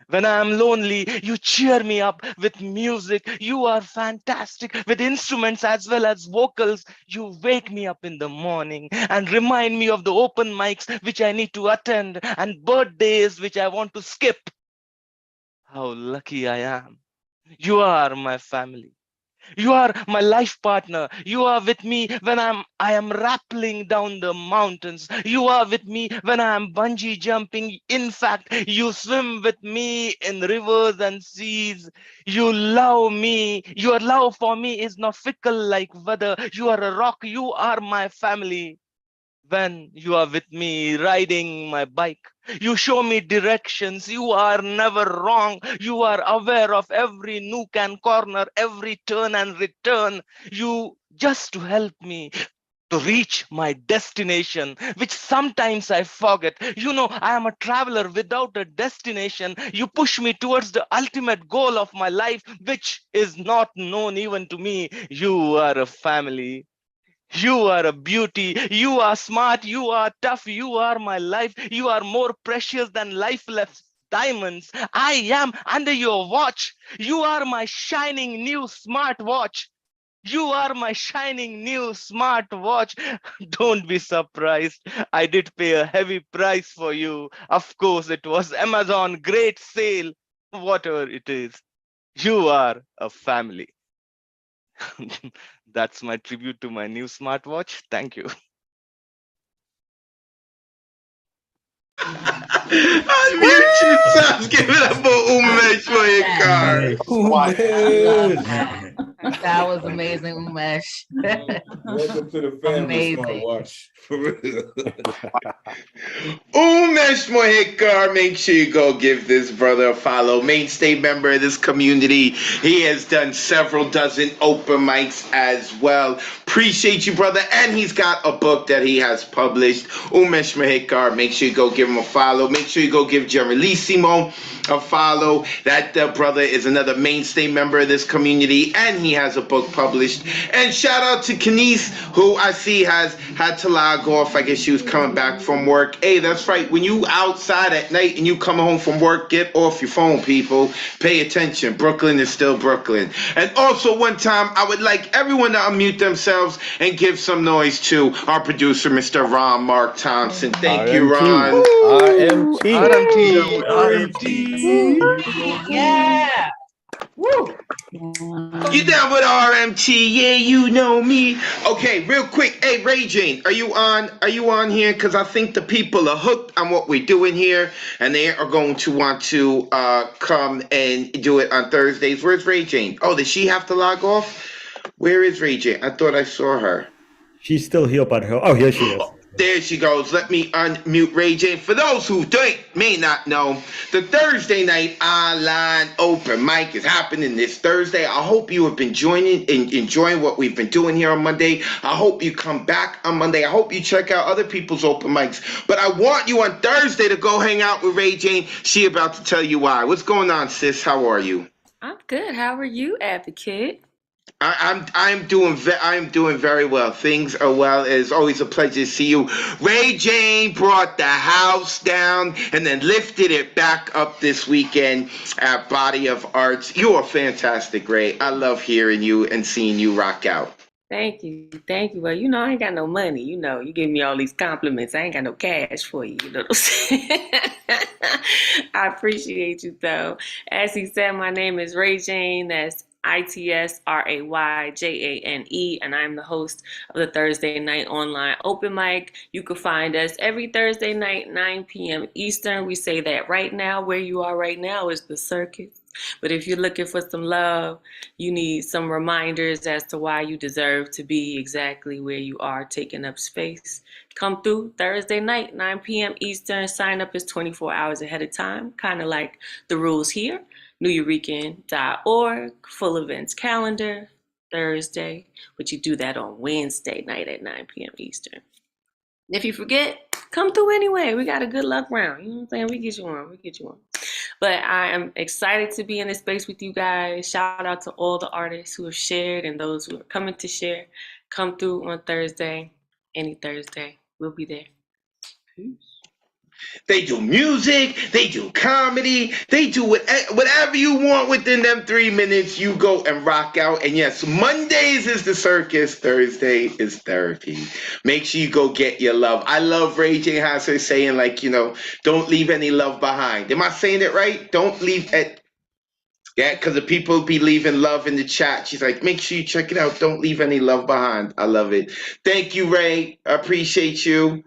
When I am lonely, you cheer me up with music. You are fantastic with instruments as well as vocals. You wake me up in the morning and remind me of the open mics which I need to attend and birthdays which I want to skip. How lucky I am. You are my family. You are my life partner. You are with me when I am rappelling down the mountains. You are with me when I am bungee jumping. In fact, you swim with me in rivers and seas. You love me. Your love for me is not fickle like weather. You are a rock. You are my family. when you are with me riding my bike. You show me directions. You are never wrong. You are aware of every nook and corner, every turn and return. You just to help me to reach my destination, which sometimes I forget. You know, I am a traveler without a destination. You push me towards the ultimate goal of my life, which is not known even to me. You are a family. You are a beauty. You are smart. You are tough. You are my life. You are more precious than lifeless diamonds. I am under your watch. You are my shining new smart watch. You are my shining new smart watch. Don't be surprised. I did pay a heavy price for you. Of course, it was Amazon great sale. Whatever it is, you are a family. That's my tribute to my new smartwatch. Thank you. Unmute yourselves. Give it up for Umesh for your car. That was amazing, Umesh. Welcome to the family, smartwatch. For real. Umesh Mohikar, make sure you go give this brother a follow. Mainstay member of this community. He has done several dozen open mics as well. Appreciate you, brother. And he's got a book that he has published. Umesh Mohikar, make sure you go give him a follow. Make sure you go give Generalissimo a follow. That brother is another mainstay member of this community, and he has a book published. And shout out to Kenise, who I see has had to log off. I guess she was coming back from work. Hey, that's right. When you outside at night and you come home from work, get off your phone, people. Pay attention. Brooklyn is still Brooklyn. And also, one time, I would like everyone to unmute themselves and give some noise to our producer, Mr. Ron Mark Thompson. Thank you, Ron. RMT. Yeah. Woo. You down with RMT? Yeah, you know me. Okay, real quick. Hey, Ray Jane, are you on? Are you on here? Because I think the people are hooked on what we're doing here, and they are going to want to come and do it on Thursdays. Where's Ray Jane? Oh, does she have to log off? Where is Ray Jane? I thought I saw her. She's still here, but here she is. There she goes. Let me unmute Ray Jane. For those who may not know, the Thursday night online open mic is happening this Thursday. I hope you have been enjoying what we've been doing here on Monday. I hope you come back on Monday. I hope you check out other people's open mics. But I want you on Thursday to go hang out with Ray Jane. She about to tell you why. What's going on, sis? How are you? I'm good. How are you, Advocate? I'm doing very well. Things are well. It's always a pleasure to see you. Ray Jane brought the house down and then lifted it back up this weekend at Body of Arts. You are fantastic, Ray. I love hearing you and seeing you rock out. Thank you. Thank you. Well, you know, I ain't got no money. You know, you give me all these compliments. I ain't got no cash for you. You know what I'm saying? I appreciate you, though. As he said, my name is Ray Jane. That's ITSRAYJANE, and I'm the host of the Thursday Night Online Open Mic. You can find us every Thursday night, 9 p.m. Eastern. We say that right now, where you are right now is the circus. But if you're looking for some love, you need some reminders as to why you deserve to be exactly where you are, taking up space. Come through Thursday night, 9 p.m. Eastern. Sign up is 24 hours ahead of time, kind of like the rules here. NewYorican.org, full events calendar, Thursday, but you do that on Wednesday night at 9 p.m. Eastern. If you forget, come through anyway. We got a good luck round. You know what I'm saying? We get you on. But I am excited to be in this space with you guys. Shout out to all the artists who have shared and those who are coming to share. Come through on Thursday, any Thursday. We'll be there. Peace. They do music, they do comedy, they do whatever you want within them 3 minutes. You go and rock out. And yes, Mondays is the circus, Thursday is therapy. Make sure you go get your love. I love Ray J. Hasser saying, like, you know, don't leave any love behind. Am I saying it right? Don't leave it. Yeah, because the people be leaving love in the chat. She's like, make sure you check it out. Don't leave any love behind. I love it. Thank you, Ray. I appreciate you.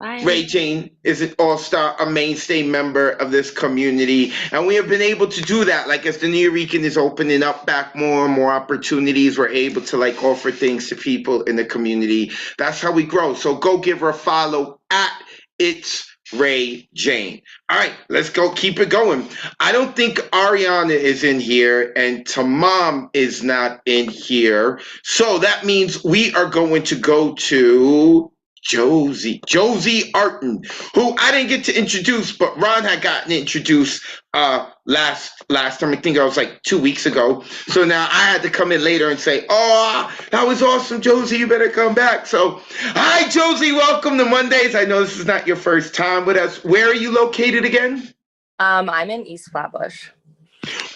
Bye. Ray Jane is an all-star, a mainstay member of this community, and we have been able to do that. Like as the New Rican is opening up back more and more opportunities, we're able to like offer things to people in the community. That's how we grow. So go give her a follow at It's Ray Jane. All right, let's go. Keep it going. I don't think Ariana is in here and Tamam is not in here. So that means we are going to go to Josie Arton, who I didn't get to introduce, but Ron had gotten introduced last time. I think I was like 2 weeks ago. So now I had to come in later and say, "Oh, that was awesome, Josie. You better come back." So, hi, Josie. Welcome to Mondays. I know this is not your first time with us. Where are you located again? I'm in East Flatbush.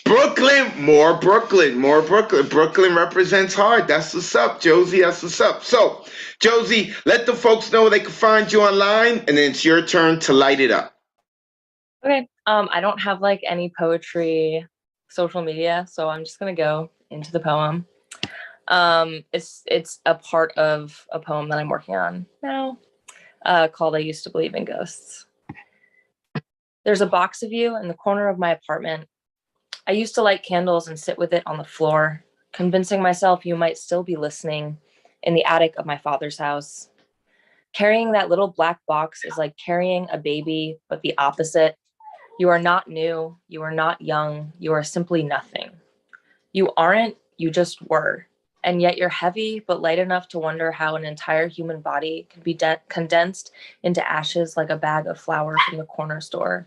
Brooklyn. Brooklyn represents hard. That's what's up, Josie. That's what's up. So, Josie, let the folks know they can find you online, and then it's your turn to light it up. Okay. I don't have like any poetry social media, so I'm just gonna go into the poem. It's a part of a poem that I'm working on now, called I Used to Believe in Ghosts. There's a box of you in the corner of my apartment. I used to light candles and sit with it on the floor, convincing myself you might still be listening in the attic of my father's house. Carrying that little black box is like carrying a baby, but the opposite. You are not new, you are not young, you are simply nothing. You aren't, you just were. And yet you're heavy, but light enough to wonder how an entire human body could be condensed into ashes like a bag of flour from the corner store.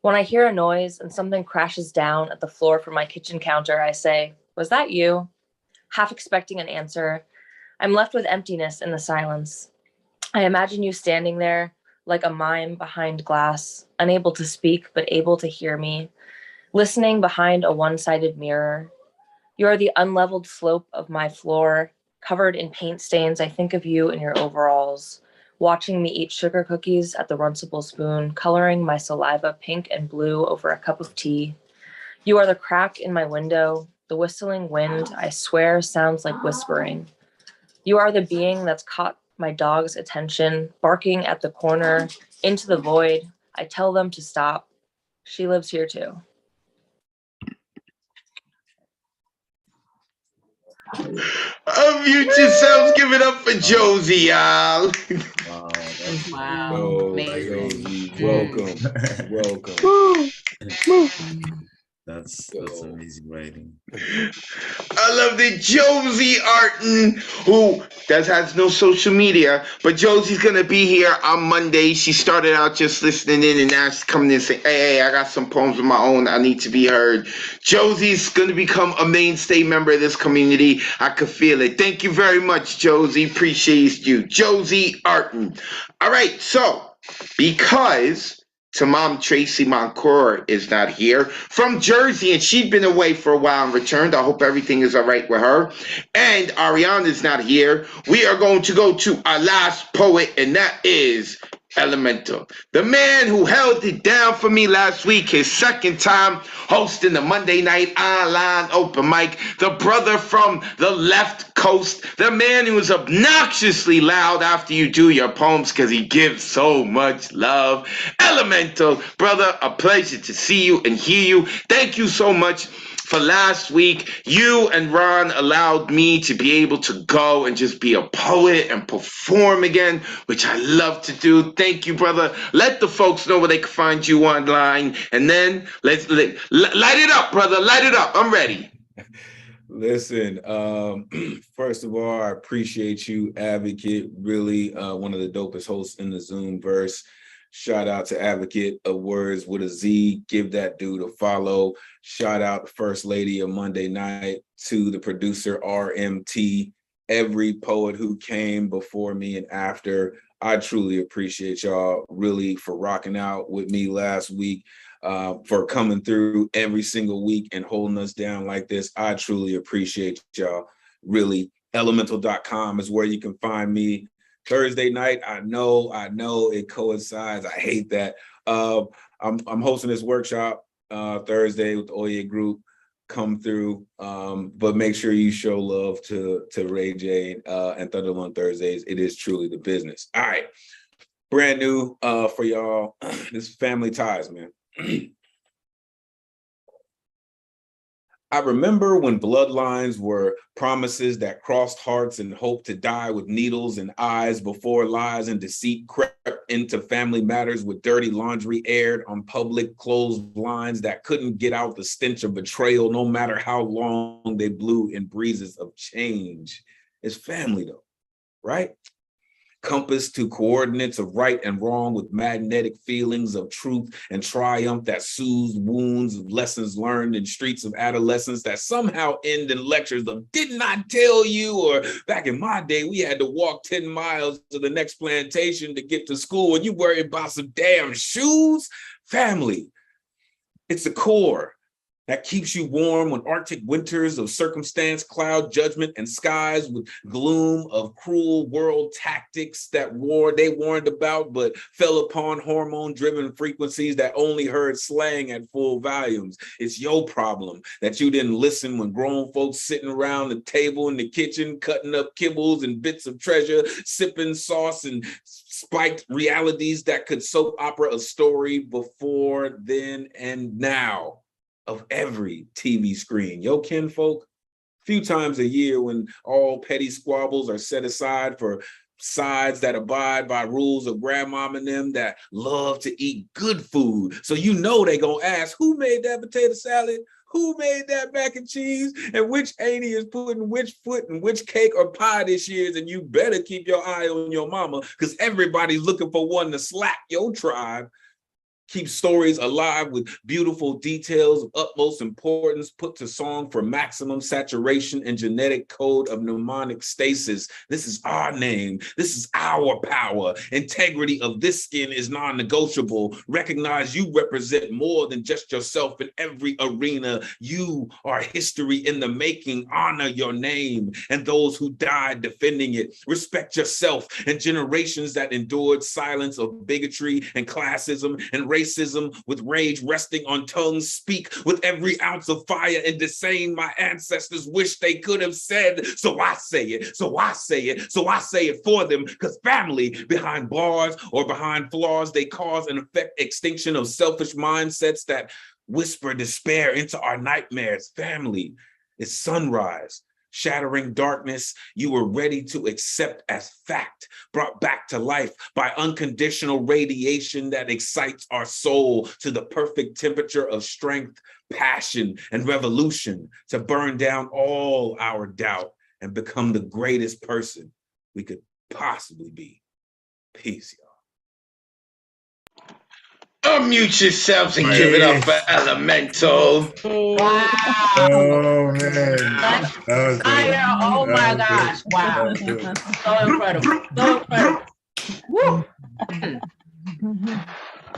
When I hear a noise and something crashes down at the floor from my kitchen counter, I say, "Was that you?" Half expecting an answer, I'm left with emptiness in the silence. I imagine you standing there like a mime behind glass, unable to speak but able to hear me, listening behind a one-sided mirror. You are the unleveled slope of my floor, covered in paint stains. I think of you in your overalls, watching me eat sugar cookies at the Runcible spoon, coloring my saliva pink and blue over a cup of tea. You are the crack in my window. The whistling wind, I swear, sounds like whispering. You are the being that's caught my dog's attention, barking at the corner, into the void. I tell them to stop. She lives here too. Unmute yourselves. Give it up for Josie, y'all. Wow. Amazing. Josie, welcome. That's amazing writing. I love that Josie Arton, who has no social media, but Josie's gonna be here on Monday. She started out just listening in, and now she's coming in and saying, "Hey, I got some poems of my own. I need to be heard." Josie's gonna become a mainstay member of this community. I could feel it. Thank you very much, Josie. Appreciate you, Josie Arton. All right, so because Tamam Tracy Moncour is not here from Jersey, and she'd been away for a while and returned. I hope everything is all right with her. And Ariana's not here. We are going to go to our last poet, and that is Elemental, the man who held it down for me last week, his second time hosting the Monday night online open mic, the brother from the left coast, the man who is obnoxiously loud after you do your poems because he gives so much love. Elemental, brother, a pleasure to see you and hear you. Thank you so much for last week. You and Ron allowed me to be able to go and just be a poet and perform again, which I love to do. Thank you, brother. Let the folks know where they can find you online, and then let's light it up, brother. Light it up. I'm ready. Listen, first of all, I appreciate you, Advocate. Really one of the dopest hosts in the Zoom verse. Shout out to Advocate of Wordz with a Z. Give that dude a follow. Shout out First Lady of Monday Night, to the producer RMT, every poet who came before me and after. I truly appreciate y'all really for rocking out with me last week, for coming through every single week and holding us down like this. I truly appreciate y'all. Really, elemental.com is where you can find me. Thursday night, I know it coincides. I hate that. I'm hosting this workshop Thursday with the Oye group. Come through, but make sure you show love to Ray J and Thunderlung Thursdays. It is truly the business. All right, Brand new for y'all. This family ties, man. I remember when bloodlines were promises that crossed hearts and hoped to die with needles and eyes before lies and deceit crept into family matters with dirty laundry aired on public clotheslines that couldn't get out the stench of betrayal no matter how long they blew in breezes of change. It's family though, right? Compass to coordinates of right and wrong with magnetic feelings of truth and triumph that soothes wounds of lessons learned in streets of adolescence that somehow end in lectures of did not tell you, or back in my day, we had to walk 10 miles to the next plantation to get to school and you worried about some damn shoes. Family, it's the core that keeps you warm when Arctic winters of circumstance, cloud judgment, and skies with gloom of cruel world tactics that they warned about, but fell upon hormone-driven frequencies that only heard slang at full volumes. It's your problem that you didn't listen when grown folks sitting around the table in the kitchen, cutting up kibbles and bits of treasure, sipping sauce and spiked realities that could soap opera a story before, then, and now of every TV screen. Yo, kinfolk, few times a year when all petty squabbles are set aside for sides that abide by rules of grandmom and them that love to eat good food. So you know they gonna ask, who made that potato salad? Who made that mac and cheese? And which auntie is putting which foot in which cake or pie this year? And you better keep your eye on your mama because everybody's looking for one to slap your tribe. Keep stories alive with beautiful details of utmost importance put to song for maximum saturation and genetic code of mnemonic stasis. This is our name. This is our power. Integrity of this skin is non-negotiable. Recognize you represent more than just yourself in every arena. You are history in the making. Honor your name and those who died defending it. Respect yourself and generations that endured silence of bigotry and classism and racism with rage resting on tongues. Speak with every ounce of fire and disdain my ancestors wish they could have said. So I say it, so I say it, so I say it for them, because family behind bars or behind flaws, they cause and affect extinction of selfish mindsets that whisper despair into our nightmares. Family is sunrise, shattering darkness you were ready to accept as fact, brought back to life by unconditional radiation that excites our soul to the perfect temperature of strength, passion, and revolution to burn down all our doubt and become the greatest person we could possibly be. Peace, y'all. Unmute yourselves and give it up for Elemental. Wow. Oh man, that was Fire. Oh my gosh. Wow. So incredible. So incredible. Woo.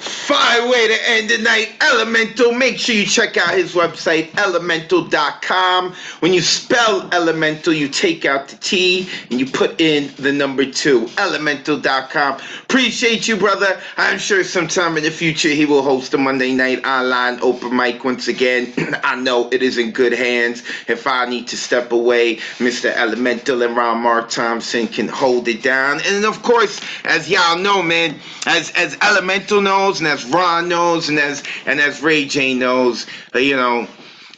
Fine way to end the night, Elemental. Make sure you check out his website, elemental.com. When you spell Elemental, you take out the T and you put in the number 2, elemental.com. Appreciate you, brother. I'm sure sometime in the future he will host a Monday night online open mic once again. I know it is in good hands. If I need to step away, Mr. Elemental and Ron Mark Thompson can hold it down. And of course, as y'all know, man, as Elemental knows, and as Ron knows, and as Ray J knows, you know,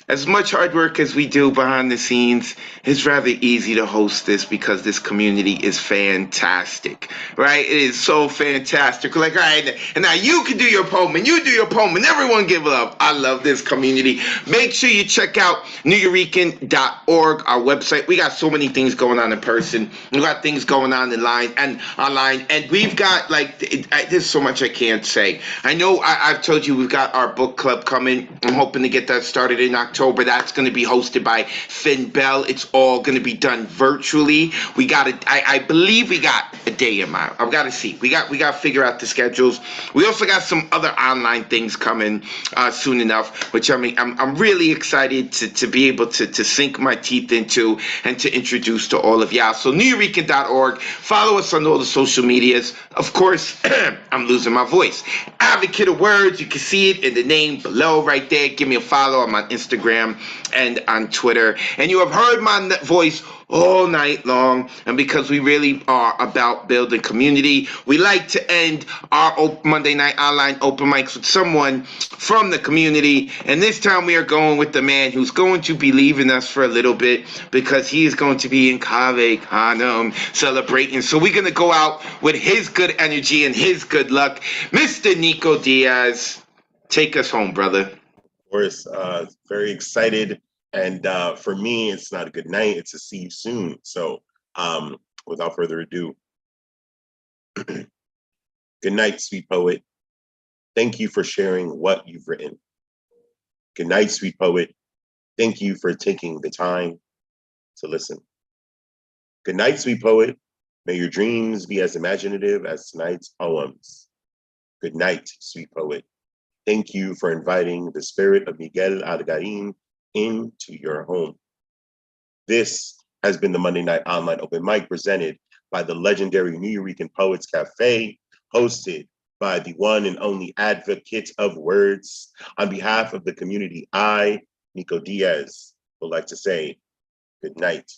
as much hard work as we do behind the scenes, it's rather easy to host this because this community is fantastic, right? It is so fantastic. Like, all right, and now you can do your poem, and you do your poem, and everyone give it up. I love this community. Make sure you check out nuyorican.org, our website. We got so many things going on in person. We got things going on online, and we've got, like, there's so much I can't say. I know I've told you we've got our book club coming. I'm hoping to get that started in October. That's going to be hosted by Finn Bell. It's all going to be done virtually. We got it. I believe we got a day in mind. I've got to see. We got to figure out the schedules. We also got some other online things coming soon enough, which I'm really excited to be able to sink my teeth into and to introduce to all of y'all. So nuyorican.org. Follow us on all the social medias. Of course, I'm losing my voice. Advocate of Words. You can see it in the name below right there. Give me a follow. I'm on Instagram and on Twitter. And you have heard my voice all night long. And because we really are about building community, we like to end our Monday Night Online open mics with someone from the community. And this time we are going with the man who's going to be leaving us for a little bit because he is going to be in Cave Canem celebrating. So we're going to go out with his good energy and his good luck. Mr. Nico Diaz, take us home, brother. Of course, very excited. And for me, it's not a good night, it's a see you soon. So without further ado, good night, sweet poet. Thank you for sharing what you've written. Good night, sweet poet. Thank you for taking the time to listen. Good night, sweet poet. May your dreams be as imaginative as tonight's poems. Good night, sweet poet. Thank you for inviting the spirit of Miguel Algarin into your home. This has been the Monday Night Online Open Mic presented by the legendary New Yorican Poets Cafe, hosted by the one and only advocate of Wordz. On behalf of the community, I, Nico Diaz, would like to say good night.